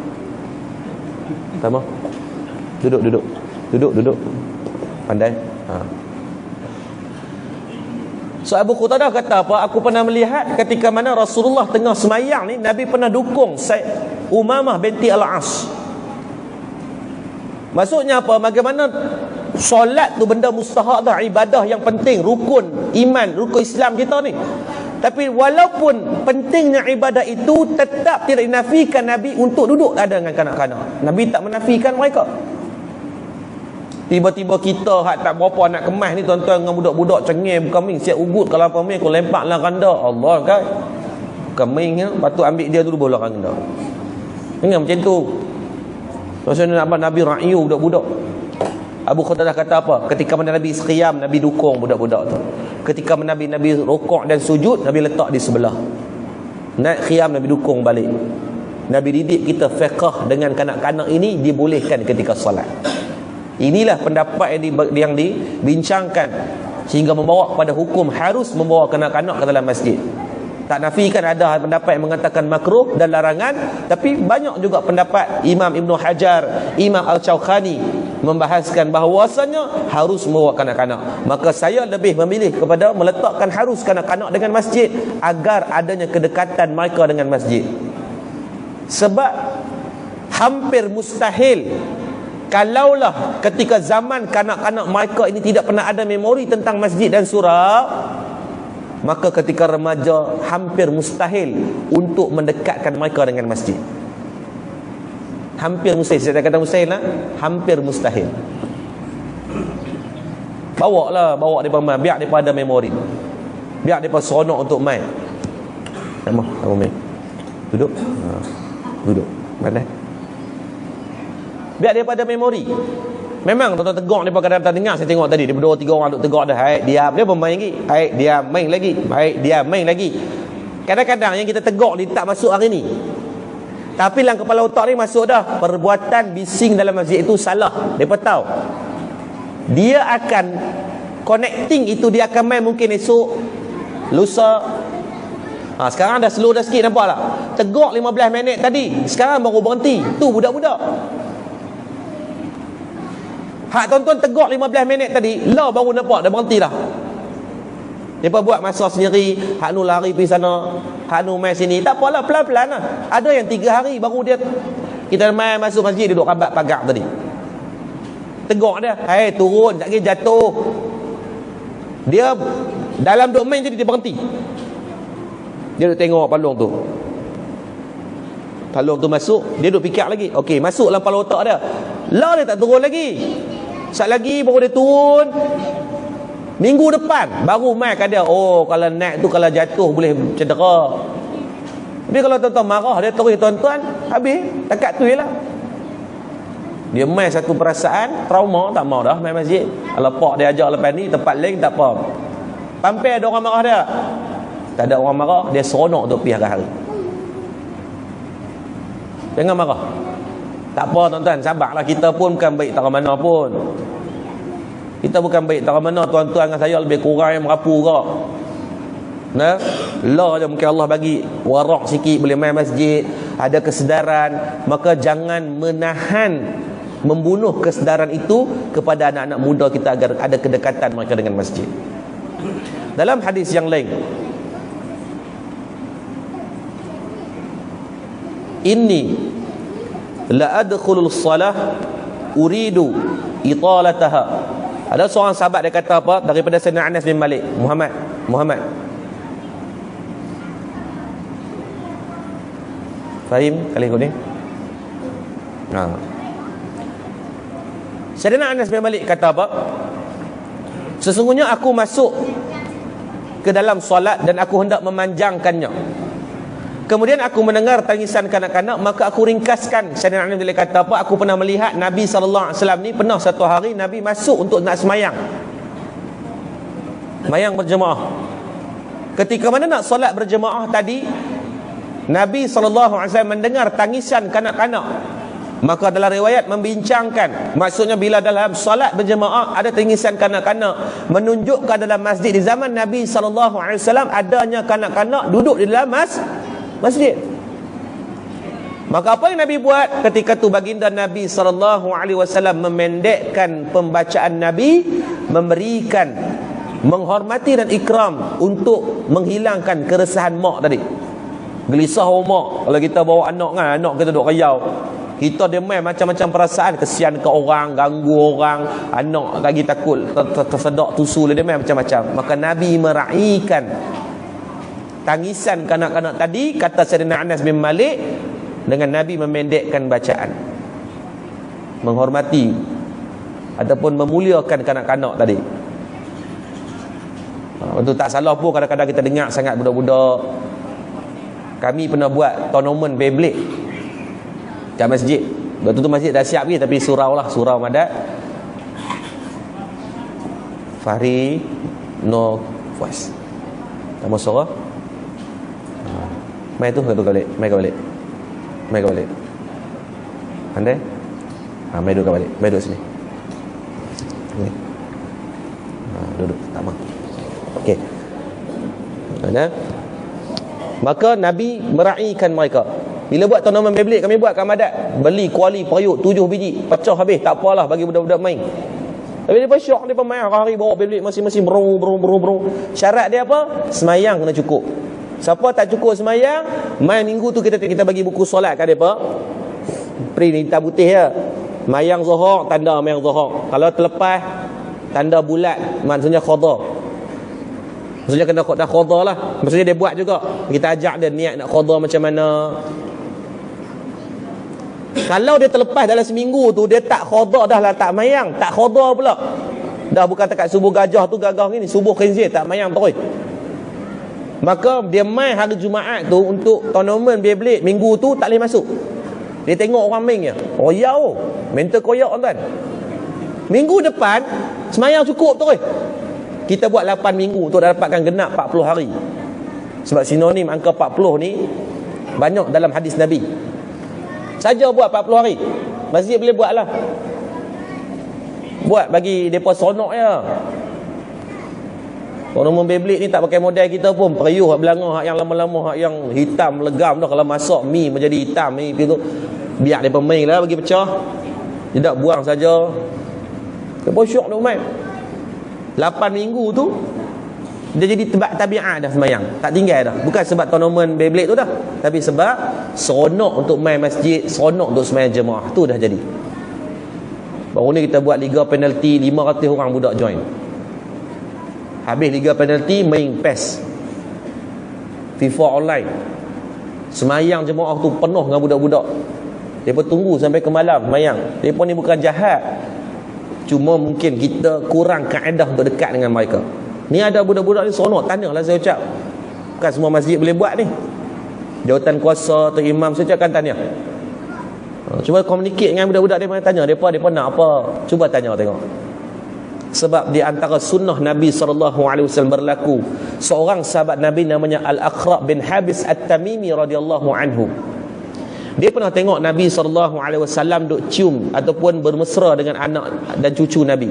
duduk pandai. So Abu Qutadah kata apa? Aku pernah melihat ketika mana Rasulullah tengah semayang ni, Nabi pernah dukung Umamah binti Al-As. Maksudnya apa? Bagaimana solat tu benda mustahak dah, ibadah yang penting, rukun iman, rukun Islam kita ni. Tapi walaupun pentingnya ibadah itu, tetap tidak dinafikan Nabi untuk duduk ada dengan kanak-kanak. Nabi tak menafikan mereka. Tiba-tiba kita hak tak berapa nak kemas ni tuan-tuan, dengan budak-budak cengeng kambing siap ugut, kalau apa main kau lempaklah randa. Allah kan. Kambing ya, patut ambil dia dulu bola randa. Ingat macam tu. Maksudnya Nabi ra'iyu budak-budak. Abu Qutadah kata apa? Ketika mana Nabi qiyam, Nabi dukung budak-budak tu. Ketika Nabi rukuk dan sujud, Nabi letak di sebelah. Naik qiyam, Nabi dukung balik. Nabi didik kita fiqh dengan kanak-kanak ini dibolehkan ketika solat. Inilah pendapat yang dibincangkan sehingga membawa kepada hukum harus membawa kanak-kanak ke dalam masjid. Tak nafikan ada pendapat yang mengatakan makruh dan larangan, tapi banyak juga pendapat Imam Ibn Hajar, Imam Al-Chawkhani membahaskan bahawasanya harus membawa kanak-kanak. Maka saya lebih memilih kepada meletakkan harus kanak-kanak dengan masjid agar adanya kedekatan mereka dengan masjid. Sebab hampir mustahil. Kalaulah ketika zaman kanak-kanak mereka ini tidak pernah ada memori tentang masjid dan surau, maka ketika remaja hampir mustahil untuk mendekatkan mereka dengan masjid. Hampir mustahil. Saya tak kata mustahil lah, hampir mustahil. Bawa mereka main, biar mereka ada memori, biar mereka seronok untuk main. Kamu main. Duduk. Duduk. Mana? Biar dia pada memori. Memang tuan-tuan tegak mereka kadang-kadang dengar. Saya tengok tadi dia berdua tiga orang duduk tegak dah. Hai diam, dia bermain lagi. Hai diam, main lagi. Hai diam, main lagi. Kadang-kadang yang kita tegak ni tak masuk hari ni, tapi dalam kepala otak ni masuk dah. Perbuatan bising dalam masjid itu salah. Mereka tahu. Dia akan connecting itu, dia akan main mungkin esok, lusa. Sekarang dah slow dah sikit, nampak tak? Tegak 15 minit tadi, sekarang baru berhenti. Tu budak-budak. Hak tuan-tuan tegak 15 minit tadi, lah baru nampak dah berhenti dah. Mereka buat masa sendiri. Hak nu lari pergi sana, hak nu main sini. Tak apalah, pelan-pelan lah. Ada yang 3 hari baru dia, kita main masuk masjid, duduk rabat pagar tadi. Tegak dia, hai turun, tak kira jatuh. Dia dalam duk main jadi dia berhenti. Dia duk tengok palung tu. Palung tu masuk, dia duk fikir lagi. Okey, masuk dalam kepala otak dia. Lah dia tak turun lagi. Sat lagi baru dia turun. Minggu depan baru main kat dia. Oh, kalau naik tu kalau jatuh boleh cedera. Tapi kalau tuan-tuan marah dia terus tuan-tuan, habis takat tu jelah. Dia main satu perasaan trauma, tak mau dah main masjid. Kalau pak dia ajak lepas ni tempat lain tak apa. Sampai ada orang marah dia. Tak ada orang marah, dia seronok untuk pergi hari-hari. Jangan marah. Tak apa tuan-tuan, sabarlah. Kita pun bukan baik tak mana pun. Kita bukan baik tak mana. Tuan-tuan dengan saya lebih kurang yang merapu ke. Nah, lah je mungkin Allah bagi warak sikit, boleh main masjid, ada kesedaran. Maka jangan menahan, membunuh kesedaran itu kepada anak-anak muda kita agar ada kedekatan mereka dengan masjid. Dalam hadis yang lain, inni la adkhulul salah uridu italataha. Ada seorang sahabat dia kata apa? Daripada Sayyidina Anas bin Malik, Muhammad fahim kali ni? Sayyidina Anas bin Malik kata apa? Sesungguhnya aku masuk ke dalam solat dan aku hendak memanjangkannya. Kemudian aku mendengar tangisan kanak-kanak, maka aku ringkaskan. Sayyidina Anas bin Malik kata apa? Aku pernah melihat Nabi SAW ni pernah satu hari Nabi masuk untuk nak semayang berjemaah. Ketika mana nak solat berjemaah tadi, Nabi SAW mendengar tangisan kanak-kanak. Maka dalam riwayat membincangkan, maksudnya bila dalam solat berjemaah ada tangisan kanak-kanak, menunjukkan dalam masjid di zaman Nabi SAW adanya kanak-kanak duduk di dalam masjid. Maka apa yang Nabi buat? Ketika tu baginda Nabi SAW memendekkan pembacaan Nabi, memberikan, menghormati dan ikram untuk menghilangkan keresahan mak tadi. Gelisah mak kalau kita bawa anak kan, anak kita duduk riau, kita dia main macam-macam perasaan, kesian ke orang, ganggu orang, anak lagi takut tersedak tusul, dia main macam-macam. Maka Nabi meraihkan tangisan kanak-kanak tadi, kata Sayyidina Anas bin Malik, dengan Nabi memendekkan bacaan, menghormati ataupun memuliakan kanak-kanak tadi. Betul tak salah pun kadang-kadang kita dengar sangat budak-budak. Kami pernah buat tournament Beyblade kat masjid. Waktu tu masjid dah siap lagi, tapi surau lah, surau Madat. Fahri No Fuas Nama suara mai tu kau balik, mai kau balik. Pandai? Mai duduk balik. Mai duduk sini. Ni. Duduk, tak mau. Okey. Mana? Maka Nabi meraihkan mereka. Bila buat tournament Beyblade, kami buat kat Madat, beli kuali periuk 7 biji, pecah habis, tak apalah, bagi budak-budak main. Tapi dia syok, dia main hari-hari bawa Beyblade masing-masing berung. Syarat dia apa? Semayang kena cukup. Siapa tak cukup semayang, main minggu tu kita bagi buku solat kat depa. Print hitam putih je. Mayang zuhur, tanda mayang zuhur. Kalau terlepas, tanda bulat, maksudnya qada. Maksudnya kena dah qada lah. Maksudnya dia buat juga. Kita ajak dia niat nak qada macam mana. Kalau dia terlepas dalam seminggu tu, dia tak qada dah lah, tak mayang, tak qada pula. Dah bukan dekat subuh gajah tu gagah gini, subuh khinzir tak mayang terus. Maka dia main hari Jumaat tu untuk tournament Beyblade, minggu tu tak boleh masuk. Dia tengok orang main je. Royal, mental koyak tuan. Minggu depan semayang cukup terus. Kita buat 8 minggu untuk dapatkan genap 40 hari. Sebab sinonim angka 40 ni banyak dalam hadis Nabi. Saja buat 40 hari. Masjid boleh buat lah. Buat bagi mereka seronok je. Tournament Beyblade ni tak pakai model kita pun. Periuh hak belanga, hak yang lama-lama, hak yang hitam legam dah. Kalau masak mi menjadi hitam ni gitu. Biar mereka main lah bagi pecah. Tidak buang saja. Mereka syok nak main. 8 minggu tu dia jadi tabiat dah semayang, tak tinggal dah. Bukan sebab tournament Beyblade tu dah, tapi sebab seronok untuk main masjid, seronok untuk semayang jemaah tu dah jadi. Baru ni kita buat liga penalti, 500 orang budak join. Habis liga penalti, main PES, FIFA online. Semayang jemaah tu penuh dengan budak-budak. Mereka tunggu sampai ke malam semayang. Mereka ni bukan jahat, cuma mungkin kita kurang kaedah untuk dekat dengan mereka. Ni ada budak-budak ni seronok, tanyalah saya ucap. Bukan semua masjid boleh buat ni. Jawatan kuasa atau imam saya ucapkan tanya. Cuba communicate dengan budak-budak dia, tanya mereka nak apa. Cuba tanya tengok. Sebab di antara sunnah Nabi SAW berlaku, seorang sahabat Nabi namanya Al-Aqra' bin Habis At-Tamimi radhiyallahu anhu. Dia pernah tengok Nabi SAW duk cium ataupun bermesra dengan anak dan cucu Nabi.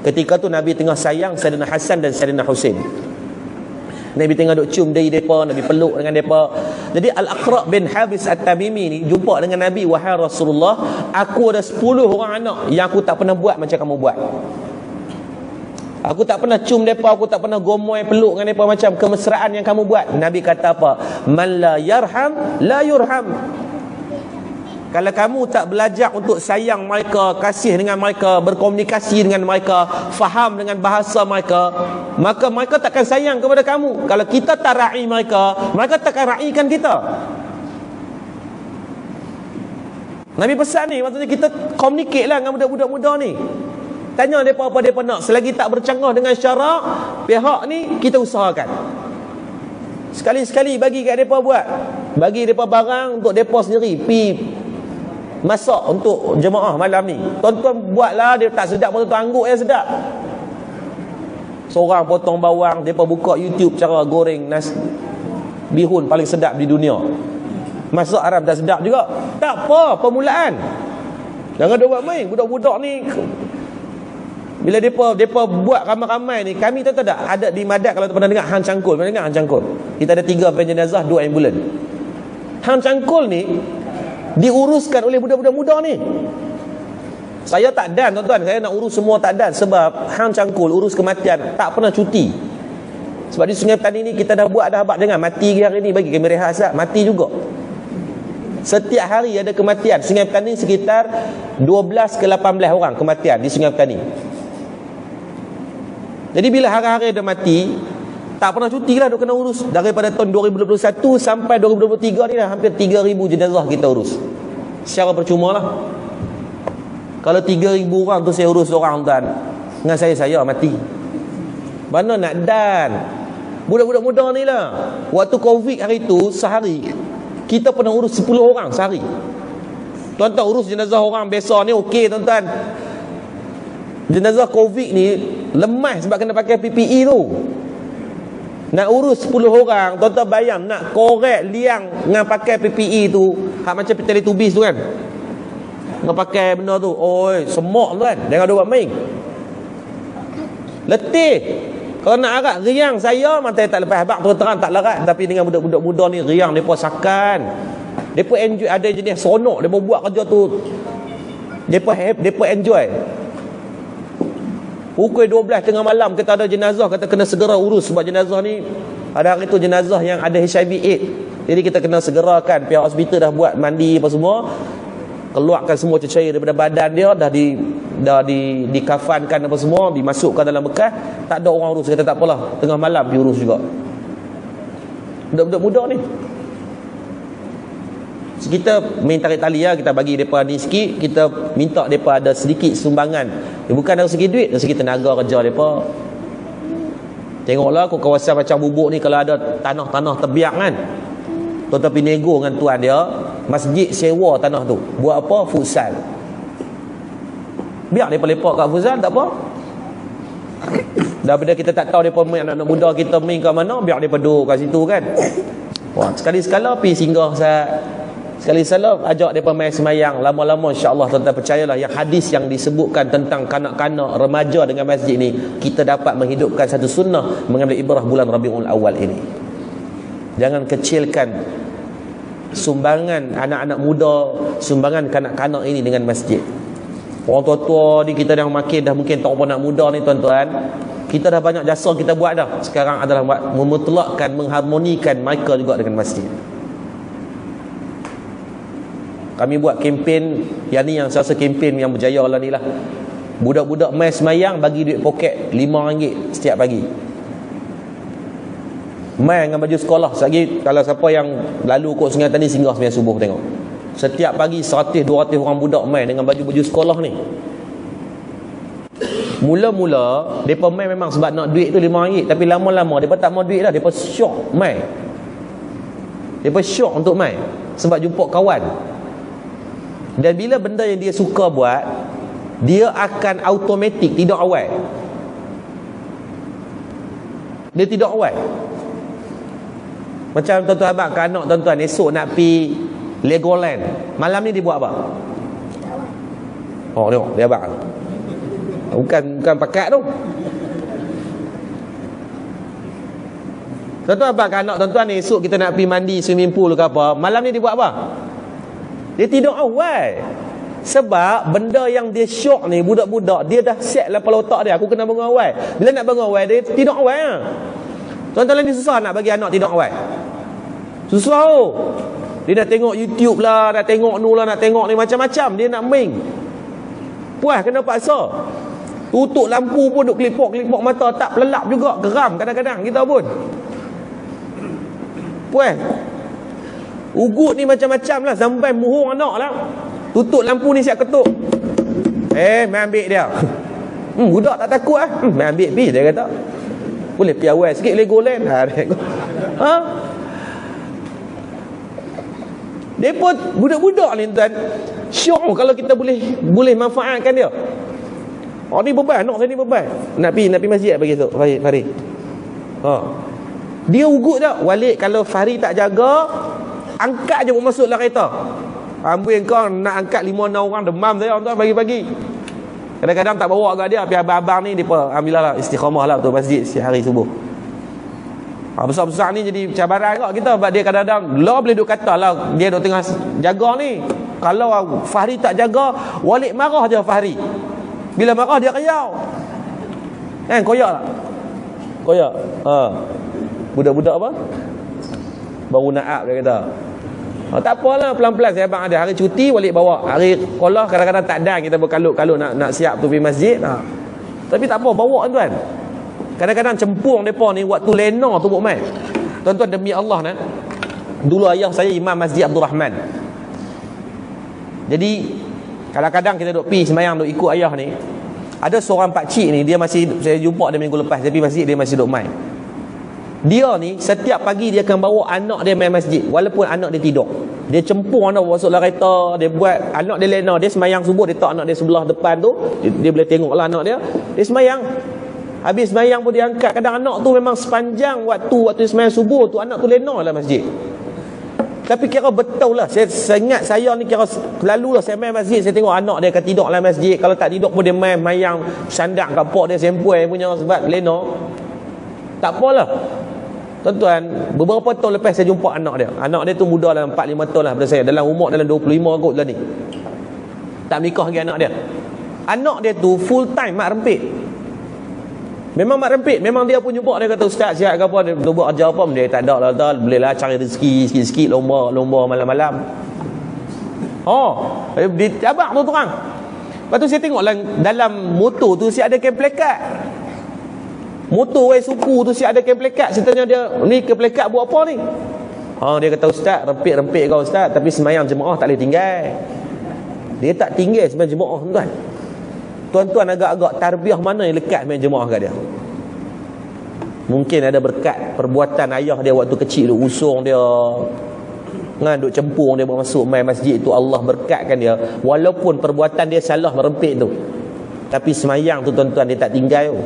Ketika tu Nabi tengah sayang Sayyidina Hasan dan Sayyidina Husain. Nabi tengah duk cium dahi mereka, Nabi peluk dengan mereka. Jadi Al-Aqra' bin Habis At-Tamimi ni jumpa dengan Nabi, wahai Rasulullah, aku ada 10 orang anak yang aku tak pernah buat macam kamu buat. Aku tak pernah cium mereka, aku tak pernah gomoy peluk dengan mereka macam kemesraan yang kamu buat. Nabi kata apa? Man la yarham la yurham. Kalau kamu tak belajar untuk sayang mereka, kasih dengan mereka, berkomunikasi dengan mereka, faham dengan bahasa mereka, maka mereka takkan sayang kepada kamu. Kalau kita tak ra'i mereka, mereka takkan ra'ikan kita. Nabi pesan ni, maksudnya kita communicate lah dengan budak-budak muda ni. Tanya mereka apa mereka nak. Selagi tak bercanggah dengan syarak, pihak ni kita usahakan. Sekali-sekali bagi kat mereka buat. Bagi mereka barang untuk mereka sendiri. Masak untuk jemaah malam ni. Tuan-tuan buatlah, dia tak sedap pun tuan angguk yang sedap. Seorang potong bawang, depa buka YouTube cara goreng nasi bihun paling sedap di dunia. Masak Arab tak sedap juga. Tak apa, permulaan. Jangan dia buat main. Budak-budak ni bila depa buat ramai-ramai ni, kami tahu tak ada di Madat. Kalau tu pernah dengar Hang Cangkul, pernah dengar Hang Cangkul? Kita ada 3 jenazah, 2 ambulan. Hang Cangkul ni diuruskan oleh budak-budak muda ni. Saya tak dan tuan-tuan, saya nak urus semua tak dan. Sebab Hang Cangkul urus kematian tak pernah cuti. Sebab di Sungai Petani ni kita dah buat dah habaq dengan mati hari ni, bagi kami rehat sat, mati juga. Setiap hari ada kematian. Sungai Petani sekitar 12 ke 18 orang kematian di Sungai Petani. Jadi bila hari-hari ada mati, tak pernah cuti lah, duk kena urus. Daripada tahun 2021 sampai 2023 ni dah hampir 3,000 jenazah kita urus secara percuma lah. Kalau 3,000 orang tu saya urus orang tuan, dengan saya mati. Mana nak dan budak-budak muda ni lah. Waktu Covid hari tu, sehari kita pernah urus 10 orang sehari. Tuan-tuan urus jenazah orang biasa ni okey tuan-tuan. Jenazah Covid ni lemah sebab kena pakai PPE tu. Nak urus 10 orang, tuan-tuan bayang nak korek liang dengan pakai PPE tu, hak macam Teletubbies tu kan. Nak pakai benda tu, oi, semok tuan. Jangan dia buat main. Letih. Kalau nak arak riang saya mantai tak lepas habaq terang tak larat, tapi dengan budak-budak muda ni riang depa sakan. Depa enjoy, ada jenis seronok depa buat kerja tu. Depa enjoy. Pukul 12 tengah malam kita ada jenazah, kata kena segera urus sebab jenazah ni ada hari tu jenazah yang ada HIV AIDS. Jadi kita kena segerakan, pihak hospital dah buat mandi apa semua. keluarkan semua cecair daripada badan dia, dah dikafankan apa semua, dimasukkan dalam bekas, tak ada orang urus. Kata tak apalah, tengah malam pergi urus juga. Budak-budak muda ni. Kita main tarik tali lah, kita bagi mereka ni sikit, kita minta mereka ada sedikit sumbangan. Bukan dari segi duit, dari segi tenaga kerja mereka. Tengoklah kawasan macam Bubuk ni, kalau ada tanah-tanah terbiak kan, tuan-tuan pergi nego dengan tuan dia, masjid sewa tanah tu. Buat apa? Futsal. Biar mereka lepak kat futsal, tak apa. Daripada kita tak tahu mereka main, anak-anak muda kita main kat mana, biar mereka duduk kat situ kan. Wah, sekali-sekala pergi singgah sekali-sekala ajak mereka main semayang. Lama-lama insya-Allah tuan-tuan percayalah, yang hadis yang disebutkan tentang kanak-kanak remaja dengan masjid ni, kita dapat menghidupkan satu sunnah mengambil ibrah bulan Rabiul Awal ini. Jangan kecilkan sumbangan anak-anak muda, sumbangan kanak-kanak ini dengan masjid. Orang tua-tua ni kita yang makin dah mungkin tak apa nak muda ni tuan-tuan, kita dah banyak jasa kita buat dah. Sekarang adalah memutlakkan, mengharmonikan mereka juga dengan masjid. Kami buat kempen, yang ni yang saya rasa kempen yang berjaya lah ni lah. Budak-budak mai semayang bagi duit poket RM5 setiap pagi. Mai dengan baju sekolah. Lagi kalau siapa yang lalu kot Sungai Tani, singgah sembahyang subuh tengok. Setiap pagi 100-200 orang budak mai dengan baju-baju sekolah ni. Mula-mula depa mai memang sebab nak duit tu RM5, tapi lama-lama depa tak mau duit dah, depa syok mai. Depa syok untuk mai sebab jumpa kawan. Dan bila benda yang dia suka buat, dia akan automatik tidak awal. Dia tidak awal. Macam tuan-tuan abang, anak tuan-tuan esok nak pergi Legoland, malam ni dia buat apa? Oh tengok dia abang, bukan pakat tu. Tuan-tuan abang, anak tuan-tuan ni esok kita nak pergi mandi swimming pool ke apa, malam ni dia buat apa? Dia tidur awal. Sebab benda yang dia syok ni, budak-budak dia dah set lah kepala otak dia, aku kena bangun awal. Bila nak bangun awal, dia tidur awal lah. Tuan-tuan ni susah nak bagi anak tidur awal. Susah tu. Dia nak tengok YouTube lah, nak tengok nu lah, nak tengok ni macam-macam. Dia nak main. Puas kena paksa. Tutup lampu pun duk kelipok-kelipok mata, tak pelelap juga, geram kadang-kadang kita pun. Puas. Ugut ni macam-macam lah, sampai muhur anak lah. Tutup lampu ni siap ketuk. Main ambil dia. Budak tak takut lah. Main ambil pergi, dia kata. Boleh pergi awal sikit Legoland. Mereka budak-budak ni tuan, syok kalau kita boleh manfaatkan dia. Oh ni beban, anak saya ni beban. Nak pergi masjid bagi esok Fahri. Dia ugut tak. Walid kalau Fahri tak jaga, angkat je pun masuk dalam kereta. Ambil kau nak angkat 5-6 orang, demam saya tuan pagi-pagi. Kadang-kadang tak bawa agak dia, pergi abang-abang ni depa ambillah istiqamah lah tu masjid setiap hari subuh. Besar-besar ni jadi cabaran kat kita, sebab dia kadang-kadang lah boleh duk kata lah dia duk tengah jaga ni. Kalau Fahri tak jaga, Walid marah je Fahri. Bila marah dia kayau. Koyak tak? Koyak. Budak-budak apa? Baru naap dia kata. Tak apalah, pelan-pelan saya abang ada hari cuti Walid bawa. Hari sekolah kadang-kadang tak ada, kita berkalut-kalut nak siap tu pergi masjid. Tapi tak apa, bawa tuan. Kadang-kadang cempung depa ni waktu lena tu buat main. Tuan-tuan demi Allah dulu ayah saya imam Masjid Abdul Rahman. Jadi kadang-kadang kita duk pergi sembahyang duk ikut ayah ni. Ada seorang pak cik ni, dia masih, saya jumpa dia minggu lepas, tapi masjid dia masih duk main. Dia ni setiap pagi dia akan bawa anak dia main masjid walaupun anak dia tidur. Dia cempung anak masuk dalam kereta, dia buat anak dia lena, dia sembahyang subuh, dia tak anak dia sebelah depan tu, dia boleh tengoklah anak dia. Dia sembahyang. Habis sembahyang pun dia angkat. Kadang anak tu memang sepanjang waktu sembahyang subuh tu anak tu lena dalam masjid. Tapi kira betul lah, saya ingat saya ni kira lalu lah saya main masjid, saya tengok anak dia akan tidur dalam masjid. Kalau tak tidur pun dia main sandak kat pok dia sempoi punya sebab lena. Tak apalah tuan-tuan, beberapa tahun lepas saya jumpa anak dia. Anak dia tu muda dalam 4-5 tahun lah daripada saya, dalam umur dalam 25 kot lah ni. Tak nikah lagi anak dia. Anak dia tu full time mak rempit. Memang mak rempit. Memang dia pun jumpa, dia kata ustaz sihat ke apa, dia buat kerja apa, dia tak ada lah, boleh lah cari rezeki sikit-sikit, lomba malam-malam. Di cabak tu terang. Lepas tu saya tengok dalam motor tu si ada kain plekat. Motor suku tu si ada kain plekat. Saya tanya dia, ni kain plekat buat apa ni? Dia kata, ustaz, rempit-rempit kau ustaz, tapi semayang jemaah tak boleh tinggal. Dia tak tinggal semayang jemaah, tuan. Tuan-tuan agak-agak tarbiyah mana yang lekat semayang jemaah kat dia? Mungkin ada berkat perbuatan ayah dia waktu kecil tu, usung dia duk cempung dia masuk main masjid tu, Allah berkatkan dia. Walaupun perbuatan dia salah merempit tu, tapi semayang tu tuan-tuan dia tak tinggal tu.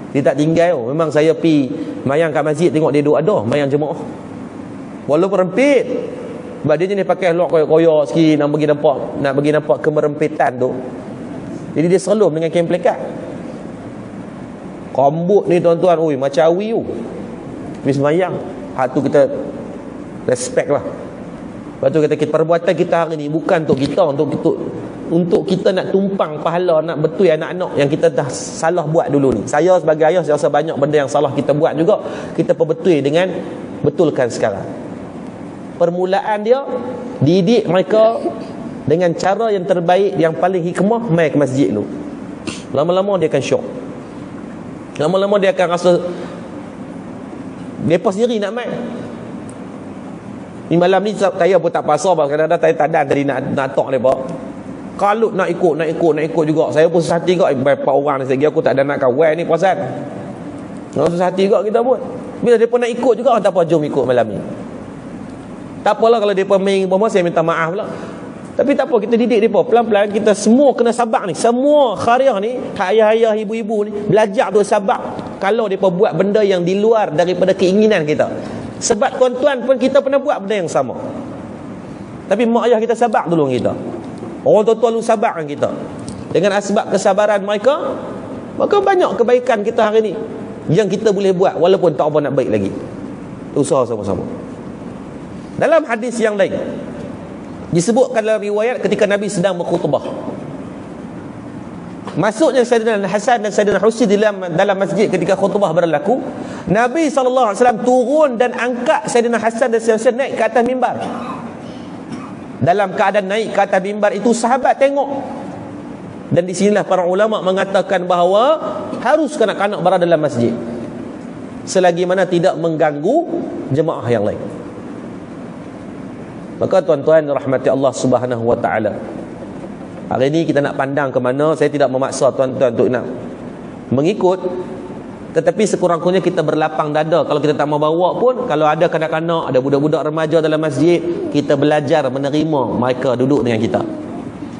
Dia tak tinggal tu. Memang saya pi mayang kat masjid, tengok dia duk ada mayang jemaah walaupun rempit. Sebab dia jenis pakai lok koyak-koyak sikit, nak bagi nampak kemerempitan tu. Jadi dia selum dengan kain plekat. Rambut ni tuan-tuan, macam awi tu. Tapi semayang, hak tu kita respect lah. Lepas tu kata, perbuatan kita hari ni bukan untuk kita, untuk kita nak tumpang pahala, nak betul anak-anak yang kita dah salah buat dulu ni. Saya sebagai ayah, saya rasa banyak benda yang salah kita buat juga, kita perbetul dengan betulkan sekarang. Permulaan dia, didik mereka dengan cara yang terbaik, yang paling hikmah, mai ke masjid dulu. Lama-lama dia akan syok. Lama-lama dia akan rasa mereka sendiri nak mai. Ni malam ni saya pun tak pasal, kadang-kadang saya tak ada tadi nak tok mereka. Kalau nak ikut juga. Saya pun susah hati juga. Empat orang ni segi aku tak ada nak kawan ni perasan. Susah hati juga kita pun. Bila mereka nak ikut juga, tak apa, jom ikut malam ni. Tak apalah kalau mereka main apa, saya minta maaf lah. Tapi tak apa, kita didik mereka pelan-pelan. Kita semua kena sabar ni. Semua khariah ni, ayah-ayah, ibu-ibu ni, belajar tu sabar. Kalau mereka buat benda yang di luar daripada keinginan kita. Sebab tuan-tuan pun kita pernah buat benda yang sama. Tapi mak ayah kita sabar tolong kita. Orang tua-tua lu sabarkan kita. Dengan asbab kesabaran mereka, maka banyak kebaikan kita hari ni yang kita boleh buat walaupun tak apa nak baik lagi. Usaha sama-sama. Dalam hadis yang lain disebutkan dalam riwayat ketika Nabi sedang berkhutbah, masuknya Sayyidina Hasan dan Sayyidina Husain dalam masjid ketika khutbah berlaku. Nabi SAW turun dan angkat Sayyidina Hasan dan Sayyidina Husain naik ke atas mimbar. Dalam keadaan naik ke atas mimbar itu, sahabat tengok. Dan di sinilah para ulama mengatakan bahawa harus kanak-kanak berada dalam masjid selagi mana tidak mengganggu jemaah yang lain. Maka tuan-tuan rahmati Allah Subhanahu wa taala, hari ini kita nak pandang ke mana. Saya tidak memaksa tuan-tuan untuk nak mengikut, tetapi sekurang-kurangnya kita berlapang dada. Kalau kita tak mau bawa pun, kalau ada kanak-kanak, ada budak-budak remaja dalam masjid, kita belajar menerima mereka duduk dengan kita.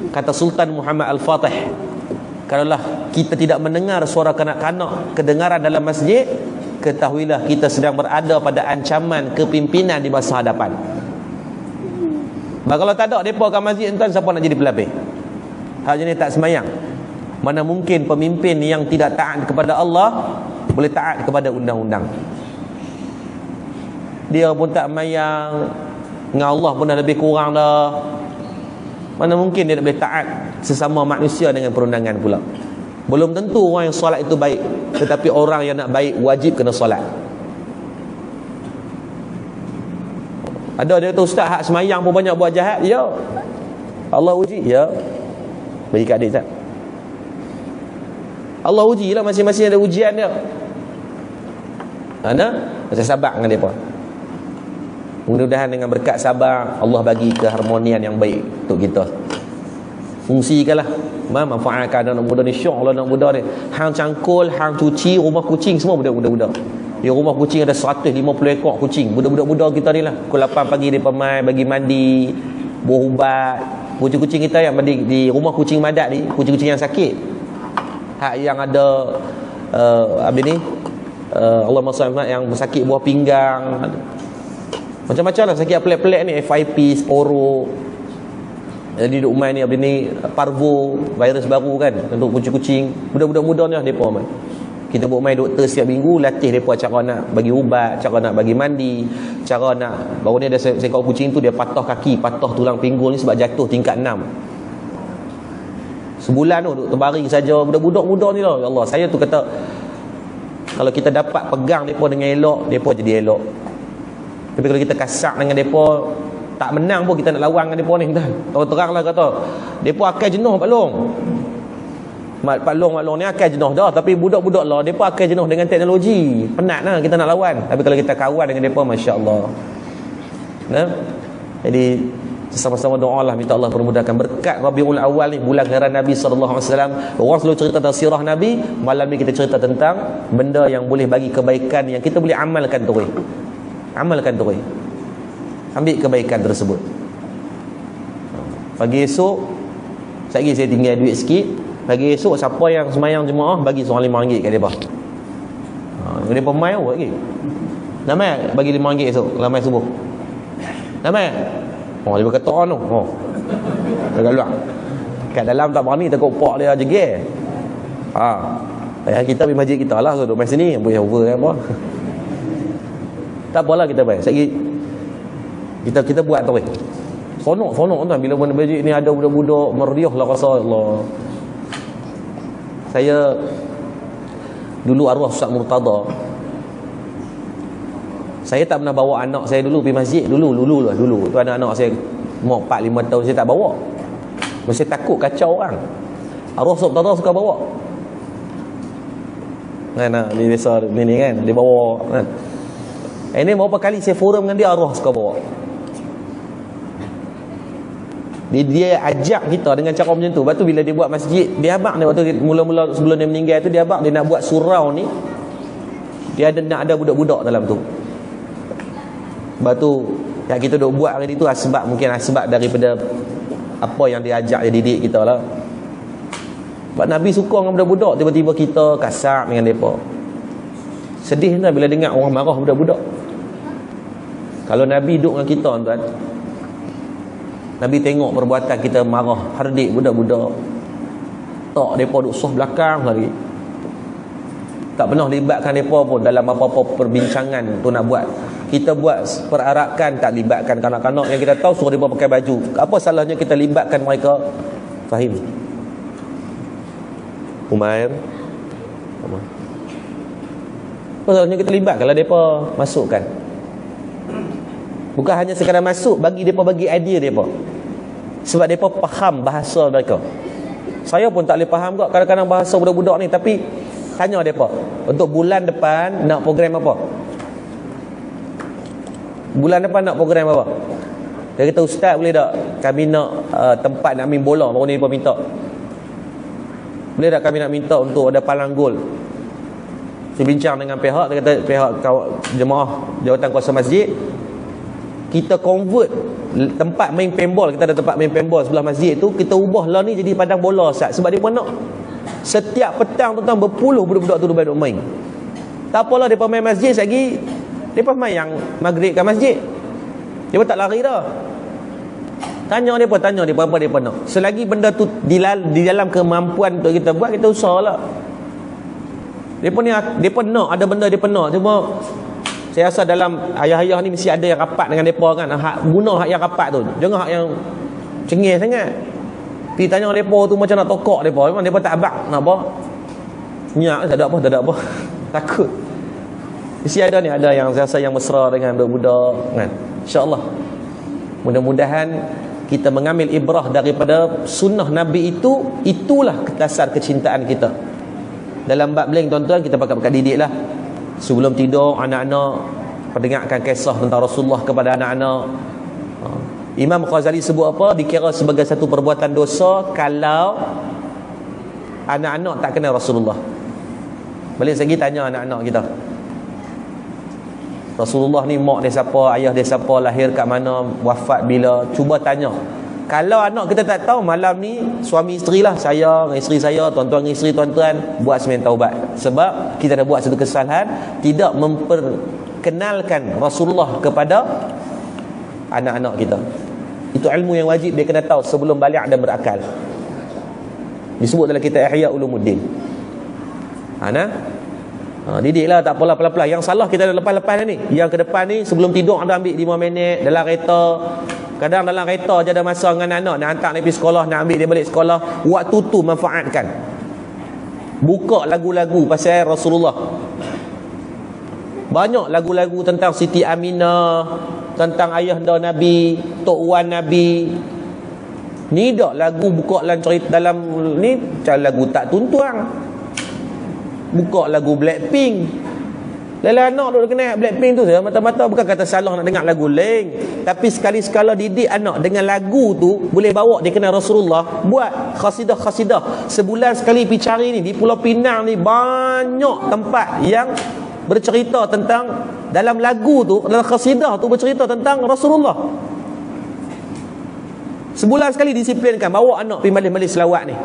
Kata Sultan Muhammad Al-Fatih, kalaulah kita tidak mendengar suara kanak-kanak kedengaran dalam masjid, ketahuilah kita sedang berada pada ancaman kepimpinan di masa hadapan. Kalau tak ada mereka kat masjid, tuan, siapa nak jadi pelapis? Hal jenis tak semayang. Mana mungkin pemimpin yang tidak taat kepada Allah boleh taat kepada undang-undang. Dia pun tak semayang, dengan Allah pun dah lebih kurang dah. Mana mungkin dia boleh taat sesama manusia dengan perundangan pula. Belum tentu orang yang solat itu baik, tetapi orang yang nak baik wajib kena solat. Ada dia kata, ustaz, hak semayang pun banyak buat jahat. Ya, Allah uji. Ya, bagi kat adik tak? Allah uji lah, masing-masing ada ujian dia. Macam sabar dengan mereka. Mudah-mudahan dengan berkat sabar, Allah bagi keharmonian yang baik untuk kita. Fungsikanlah, manfaatkan anak muda ni. Syok lah anak muda ni. Hang cangkul, hang cuci, rumah kucing semua budak-budak. Di rumah kucing ada 150 ekor kucing. Budak-budak muda kita ni lah. Pukul 8 pagi dia pemai, bagi mandi, buah ubat. Kucing-kucing kita yang di rumah kucing madat ni, kucing-kucing yang sakit, hak yang ada Allah SWT yang sakit buah pinggang, macam-macam lah sakit pelik-pelik ni, FIP, sporo. Jadi duk main ni parvo, virus baru kan untuk kucing-kucing. Budak-budak muda ni lah depa main. Kita buat main doktor setiap minggu, latih mereka cara nak bagi ubat, cara nak bagi mandi, cara nak. Baru ni ada seekor kucing tu, dia patah kaki, patah tulang pinggul ni sebab jatuh tingkat 6. Sebulan tu duk terbaring saja. Budak-budak muda ni lah, ya Allah. Saya tu kata, kalau kita dapat pegang mereka dengan elok, mereka jadi elok. Tapi kalau kita kasar dengan mereka, Tak menang pun kita nak lawan dengan mereka ni, tuan. Terang-teranglah kata. Mereka akan jenuh Pak Long. Pak Long ni akan jenuh dah. Tapi budak-budak lah, mereka akan jenuh dengan teknologi. Penat lah kita nak lawan. Tapi kalau kita kawan dengan mereka, Masya Allah. Nah? Jadi sama-sama doa lah, minta Allah permudahkan berkat Rabiul Awal ni, bulan kelahiran Nabi SAW. Orang selalu cerita tentang sirah Nabi. Malam ni kita cerita tentang benda yang boleh bagi kebaikan, yang kita boleh amalkan terus. Amalkan terus. Ambil kebaikan tersebut. Pagi esok, sekejap saya tinggal duit sikit. Pagi esok siapa yang semayang jemaah, bagi seorang RM5 kat mereka. Dia pemain apa lagi? Namai bagi RM5 esok, ramai subuh. Namai. Dia berkata tu. Dekat luar. Kat dalam tak berani, takut pak dia jegel. Kita pergi masjid kita lah, so duduk main sini, boleh over apa. Tak apalah kita baik. Sekejap kita buat tu. Sonok tuan, bila mana masjid ni ada budak-budak meriah lah rasa Allah. Saya dulu arwah Ustaz Murtada. Saya tak pernah bawa anak saya dulu pergi masjid. Dulu. Tu anak-anak saya umur 4-5 tahun, saya tak bawa. Saya takut kacau orang. Arwah Ustaz Murtada suka bawa. Dia biasa ni kan, dia bawa kan. Ini berapa kali saya forum dengan dia, arwah suka bawa. Dia ajak kita dengan cara macam tu. Lepas tu bila dia buat masjid, dia abang dia waktu mula-mula sebelum dia meninggal tu, dia abang dia nak buat surau ni. Dia nak ada budak-budak dalam tu. Lepas tu yang kita duk buat hari ni tu mungkin asbab daripada apa yang dia ajak, dia didik kita lah. Sebab Nabi suka dengan budak-budak. Tiba-tiba kita kasar dengan mereka. Sedih tak bila dengar orang marah budak-budak. Kalau Nabi duduk dengan kita tuan, Nabi tengok perbuatan kita marah, hardik budak-budak. Tak, mereka duduk soh belakang lagi. Tak pernah libatkan mereka pun dalam apa-apa perbincangan tu nak buat. Kita buat perarakan, tak libatkan kanak-kanak yang kita tahu, suruh mereka pakai baju. Apa salahnya kita libatkan mereka? Fahim? Umair? Apa salahnya kita libat kalau mereka masukkan? Bukan hanya sekadar masuk, bagi mereka, bagi idea mereka. Sebab mereka faham bahasa mereka. Saya pun tak boleh faham kok kadang-kadang bahasa budak-budak ni. Tapi tanya mereka, untuk bulan depan nak program apa? Bulan depan nak program apa? Dia kata, ustaz boleh tak kami nak tempat nak main bola. Baru ni mereka minta, boleh tak kami nak minta untuk ada palang gol. Saya bincang dengan pihak, dia kata pihak jemaah jawatan kuasa masjid, kita convert tempat main paintball, kita ada tempat main paintball sebelah masjid tu, kita ubah lah ni jadi padang bola Ustaz. Sebab dia pun nak setiap petang tuan-tuan berpuluh budak-budak tu duduk main. Tak apalah mereka main masjid, lagi mereka main yang maghrib kat masjid, mereka tak lari dah. Tanya mereka apa mereka nak. Selagi benda tu di dalam kemampuan untuk kita buat, kita usahalah. Mereka nak ada benda mereka nak. Cuma saya rasa dalam ayah-ayah ni mesti ada yang rapat dengan mereka kan. Guna hak yang rapat tu, jangan hak yang cengih sangat. Pergi tanya mereka tu macam nak tokok mereka. Memang mereka tak abang nak apa. Nyak tak ada apa takut. Mesti ada yang saya rasa yang mesra dengan budak-budak kan. InsyaAllah mudah-mudahan kita mengambil ibrah daripada sunnah Nabi itu. Itulah dasar kecintaan kita. Dalam bab blank tuan-tuan, kita pakat-pakat didik lah. Sebelum tidur anak-anak pendengarkan kisah tentang Rasulullah kepada anak-anak. Imam Ghazali sebut apa? Dikira sebagai satu perbuatan dosa kalau anak-anak tak kenal Rasulullah. Balik lagi tanya anak-anak kita, Rasulullah ni mak dia siapa, ayah dia siapa, lahir kat mana, wafat bila. Cuba tanya. Kalau anak kita tak tahu, malam ni suami isteri lah, saya dengan isteri saya, tuan-tuan dengan isteri tuan-tuan, buat semen taubat. Sebab kita dah buat satu kesalahan, tidak memperkenalkan Rasulullah kepada anak-anak kita. Itu ilmu yang wajib dia kena tahu sebelum balik dan berakal. Disebut dalam kitab Ihya Ulumuddin. Didiklah, tak apalah pelan-pelan. Yang salah kita dah lepas-lepas ni. Yang ke depan ni sebelum tidur anda ambil 5 minit dalam kereta. Kadang dalam kereta je ada masa dengan anak, nak hantar dia pergi sekolah, nak ambil dia balik sekolah. Waktu tu manfaatkan. Buka lagu-lagu pasal Rasulullah. Banyak lagu-lagu tentang Siti Aminah, tentang ayah anda Nabi, tok wan Nabi. Ni dak lagu buka dalam cerita dalam ni macam lagu tak tuntuang. Buka lagu Blackpink. Lala anak duk kenal Blackpink tu saya mata-mata bukan kata salah nak dengar lagu lain, tapi sekali-sekala didik anak dengan lagu tu boleh bawa dia kenal Rasulullah. Buat khasidah-khasidah. Sebulan sekali pergi cari ni di Pulau Pinang ni, banyak tempat yang bercerita tentang dalam lagu tu, dalam khasidah tu bercerita tentang Rasulullah. Sebulan sekali disiplinkan, bawa anak pergi majlis-majlis selawat ni.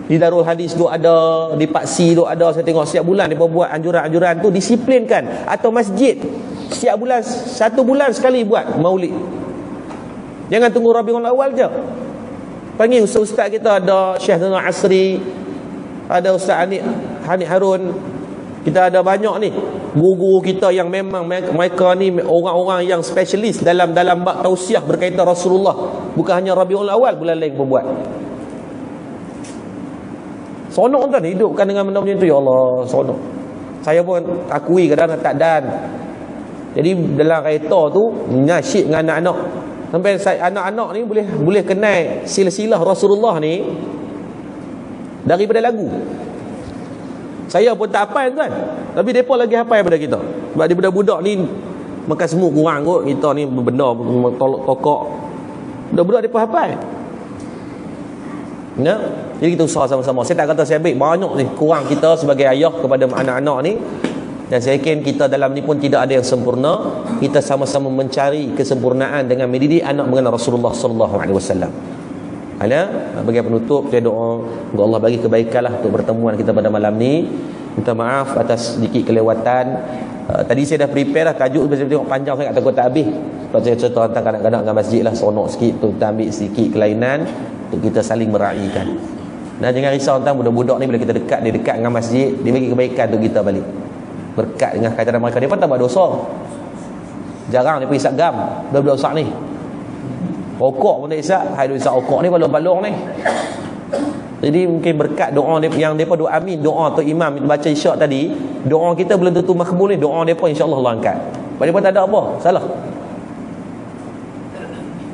Di Darul Hadis tu ada, di Paksi tu ada, saya tengok setiap bulan dia buat anjuran-anjuran tu, disiplinkan. Atau masjid setiap bulan, 1 bulan sekali buat maulid. Jangan tunggu Rabiul Awal je. Panggil ustaz-ustaz kita, ada Syekh Zainal Asri, ada Ustaz Hanif Harun. Kita ada banyak ni guru-guru kita yang memang mereka ni orang-orang yang spesialis dalam bab tausiah berkaitan Rasulullah. Bukan hanya Rabiul Awal, bulan lain pun buat. Sonok tuan hidupkan dengan benda macam tu, ya Allah, sonok. Saya pun akui kadang-kadang tak dan. Jadi dalam kereta tu nasyid dengan anak-anak. Sampai anak-anak ni boleh kenal silsilah Rasulullah ni daripada lagu. Saya pun tak hafal tuan, tapi depa lagi hafal daripada kita. Sebab dia budak-budak ni makan semua kurang kot, kita ni benda tokok. Budak-budak depa hafal. Ya, jadi kita usaha sama-sama. Saya tak kata saya baik, banyak ni kurang kita sebagai ayah kepada anak-anak ni. Dan saya yakin kita dalam ni pun tidak ada yang sempurna. Kita sama-sama mencari kesempurnaan dengan mendidik anak mengenal Rasulullah sallallahu alaihi wasallam. Bagi penutup, saya doa semoga Allah bagi kebaikan lah untuk pertemuan kita pada malam ni. Minta maaf atas sedikit kelewatan. Tadi saya dah prepare lah tajuk, saya tengok panjang sangat, takut tak habis. Sebab saya cerita tentang kanak-kanak dengan masjid lah, seronok sikit tu, kita ambil sedikit kelainan untuk kita saling meraihkan. Dan jangan risau tentang budak-budak ni, bila kita dekat, dia dekat dengan masjid, dia bagi kebaikan untuk kita balik. Berkat dengan kaitan mereka, dia pun tak buat dosa. Jarang dia pergi isap gam, budak-budak usah ni. Rokok pun tak isap, hai dia isap rokok ni balong-balong ni. Jadi mungkin berkat doa yang mereka doa amin, doa tu imam baca isyak tadi, doa kita belum tentu makbul ni, doa mereka insya-Allah Allah angkat. Sebab mereka tak ada apa, salah.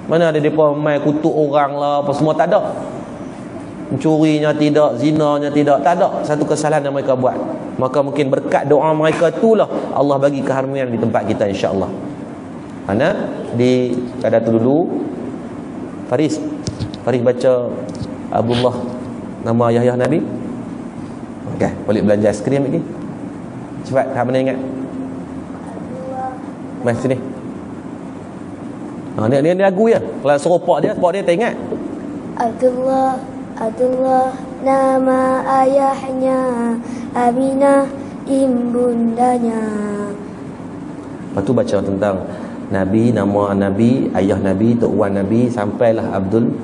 Mana ada mereka main kutuk orang lah, apa semua tak ada. Mencurinya tidak, zinanya tidak, tak ada satu kesalahan yang mereka buat. Maka mungkin berkat doa mereka itulah Allah bagi keharmonian di tempat kita insya-Allah. Mana di kada tu dulu Faris baca Abdullah nama ayah Nabi. Okey, boleh belanja aiskrim lagi. Cepat, hang mana ingat? Mai sini. Ni lagu ya. Kalau suruh pak dia tak ingat. Abdullah nama ayahnya, Aminah ibundanya. Lepas tu baca tentang Nabi, nama Nabi, ayah Nabi, tok wan Nabi, sampailah Abdul.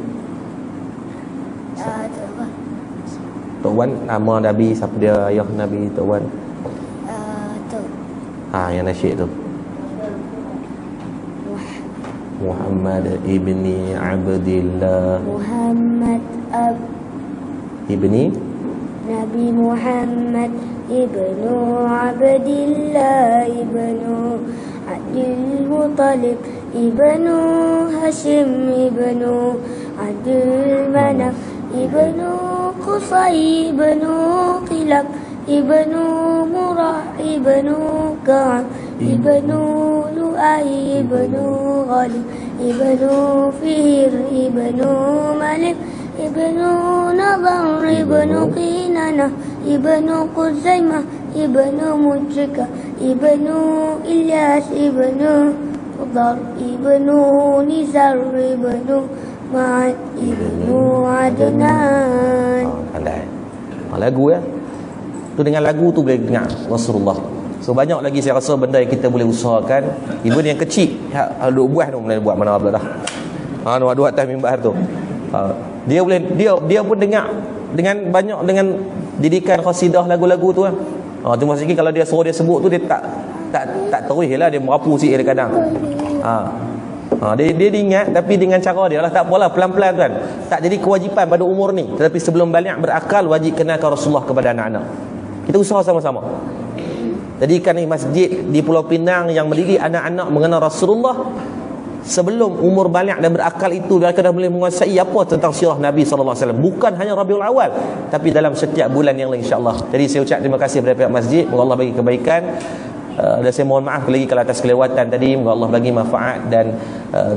Tok wan nama Nabi, siapa dia ayah Nabi, tok wan? Yang nasyid tu. Muhammad ibni Abdillah. Ibni Nabi Muhammad ibnu Abdillah ibnu Abdul Muttalib ibnu Hashim ibnu Abdul Manaf ibnu Qusay ibnu Qilab ibnu Murrah ibnu Ka'ab ibnu Lu'ay ibnu Ghalib ibnu Fihr ibnu Malik ibnu Nadar ibnu Qinanah ibnu Quzaimah ibnu Mujrika ibnu Ilyas ibnu Qudar ibnu Nizar ibnu Ma'ad ibnu Adnan. Pandai lagu ya. Tu dengan lagu tu boleh dengar Rasulullah. So banyak lagi saya rasa benda yang kita boleh usahakan. Even yang kecil, duk buah tu boleh buat mana pula dah. Nak dua atas mimbar tu. Dia pun dengar dengan banyak dengan didikan qasidah lagu-lagu tu kan. Cuma sikit kalau dia suruh dia sebut tu dia tak terus lah, dia merapu sikit kadang. Dia ingat tapi dengan cara dia lah, tak apalah, pelan-pelan kan. Tak jadi kewajipan pada umur ni, tetapi sebelum balik berakal wajib kenalkan Rasulullah kepada anak-anak. Kita usaha sama-sama. Jadikan masjid di Pulau Pinang yang mendidik anak-anak mengenal Rasulullah. Sebelum umur balik dan berakal itu, mereka dah boleh menguasai apa tentang sirah Nabi SAW. Bukan hanya Rabiul Awal, tapi dalam setiap bulan yang lain, insyaAllah. Jadi saya ucap terima kasih kepada pihak masjid. Moga Allah bagi kebaikan. Dan saya mohon maaf lagi kalau atas kelewatan tadi. Moga Allah bagi manfaat. Dan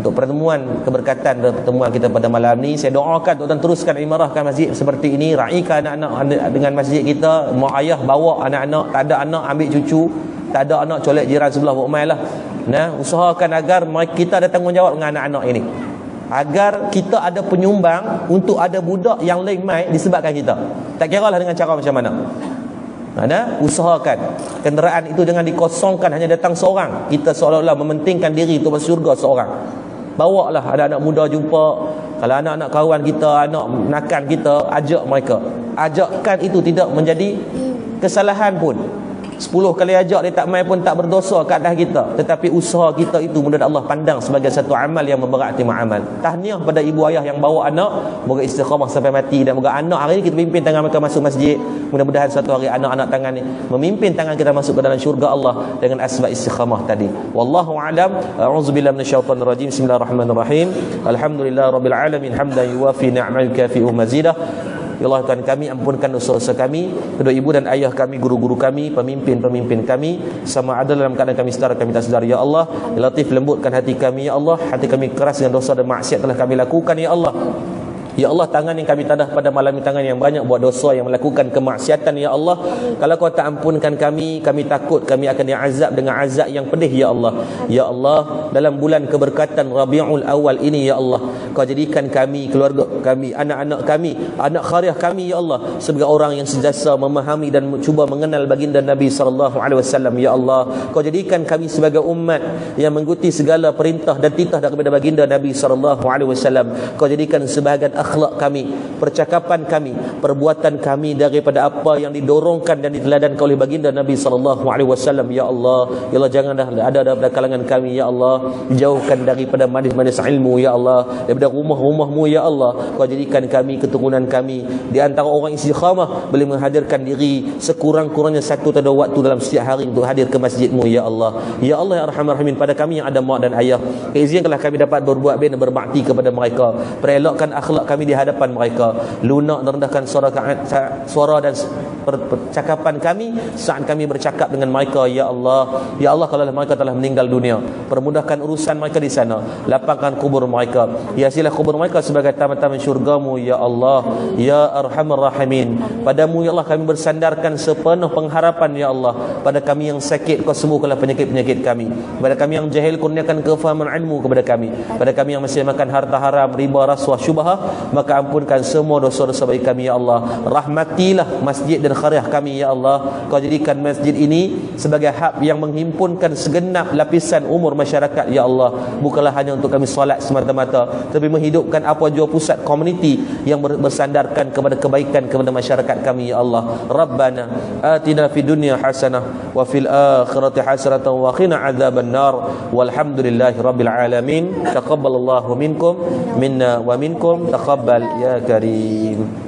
untuk pertemuan keberkatan dan pertemuan kita pada malam ni, saya doakan tuan teruskan imarahkan masjid seperti ini. Raikan anak-anak dengan masjid kita. Mak ayah bawa anak-anak, tak ada anak ambil cucu, tak ada anak colek jiran sebelah, buat main lah. Nah, usahakan agar kita ada tanggungjawab dengan anak-anak ini, agar kita ada penyumbang untuk ada budak yang lain mai disebabkan kita. Tak kira lah dengan cara macam mana. Ada usahakan kenderaan itu jangan dikosongkan hanya datang seorang. Kita seolah-olah mementingkan diri untuk masuk syurga seorang. Bawa lah anak-anak muda jumpa. Kalau anak-anak kawan kita, anak nakan kita, ajak mereka. Ajakkan itu tidak menjadi kesalahan pun. 10 kali ajak dia tak main pun tak berdosa kat atas kita. Tetapi usaha kita itu mudah Allah pandang sebagai satu amal yang memberati amal. Tahniah pada ibu ayah yang bawa anak, moga istiqamah sampai mati. Dan moga anak hari ini kita pimpin tangan mereka masuk masjid. Mudah-mudahan satu hari anak-anak tangan ni memimpin tangan kita masuk ke dalam syurga Allah dengan asbab istiqamah tadi. Wallahu a'lam. A'udzubillahi minasyaitonir rajim. Bismillahirrahmanirrahim. Alhamdulillahirabbil alamin hamdan yuwafi ni'mal kafi'u mazidah. Ya Allah Tuhan kami, ampunkan dosa-dosa kami, kedua ibu dan ayah kami, guru-guru kami, pemimpin-pemimpin kami, sama ada dalam keadaan kami sedar, kami tak sedar. Ya Allah, Ya Latif, lembutkan hati kami. Ya Allah, hati kami keras dengan dosa dan maksiat telah kami lakukan. Ya Allah, Ya Allah, tangan yang kami tadah pada malam ini tangan yang banyak buat dosa, yang melakukan kemaksiatan. Ya Allah, kalau Kau tak ampunkan kami takut kami akan diazab dengan azab yang pedih. Ya Allah, Ya Allah, dalam bulan keberkatan Rabiul Awal ini, Ya Allah, Kau jadikan kami, keluarga kami, anak-anak kami, anak khariah kami, Ya Allah, sebagai orang yang sentiasa memahami dan cuba mengenal baginda Nabi SAW. Ya Allah, Kau jadikan kami sebagai umat yang mengikuti segala perintah dan titah daripada baginda Nabi SAW. Kau jadikan sebahagian akhlak kami, percakapan kami, perbuatan kami daripada apa yang didorongkan dan diteladankan oleh baginda Nabi SAW. Ya Allah, Ya Allah, janganlah ada pada kalangan kami, Ya Allah, dijauhkan daripada majlis-majlis ilmu, Ya Allah, daripada rumah-rumahmu, Ya Allah. Kau jadikan kami, keturunan kami di antara orang istiqamah, boleh menghadirkan diri sekurang-kurangnya satu atau dua waktu dalam setiap hari untuk hadir ke masjidmu. Ya Allah, Ya Allah, Ya Arhamar Rahimin, pada kami yang ada mak dan ayah, izinkanlah kami dapat berbuat baik dan berbakti kepada mereka, perelokkan akhlak kami di hadapan mereka, lunak dan rendahkan suara dan percakapan kami saat kami bercakap dengan mereka. Ya Allah, Ya Allah, kalau mereka telah meninggal dunia, permudahkan urusan mereka di sana, lapangkan kubur mereka, hiasilah kubur mereka sebagai taman-taman syurgamu. Ya Allah, Ya Arhamar Rahimin, padamu Ya Allah kami bersandarkan sepenuh pengharapan. Ya Allah, pada kami yang sakit Kau sembuhkanlah penyakit-penyakit kami, pada kami yang jahil kurniakan kefahaman ilmu kepada kami, pada kami yang masih makan harta haram, riba, rasuah, syubhah, maka ampunkan semua dosa-dosa baik kami. Ya Allah, rahmatilah masjid dan khariah kami. Ya Allah, Kau jadikan masjid ini sebagai hub yang menghimpunkan segenap lapisan umur masyarakat. Ya Allah, bukanlah hanya untuk kami solat semata-mata, tapi menghidupkan apa jua pusat komuniti yang bersandarkan kepada kebaikan kepada masyarakat kami. Ya Allah, Rabbana atina fid dunya hasanah wa fil akhirati hasanah wa qina adzaban nar. Walhamdulillahi rabbil alamin. Taqabbalallahu minkum minna wa minkum. Taqabbal ya karim.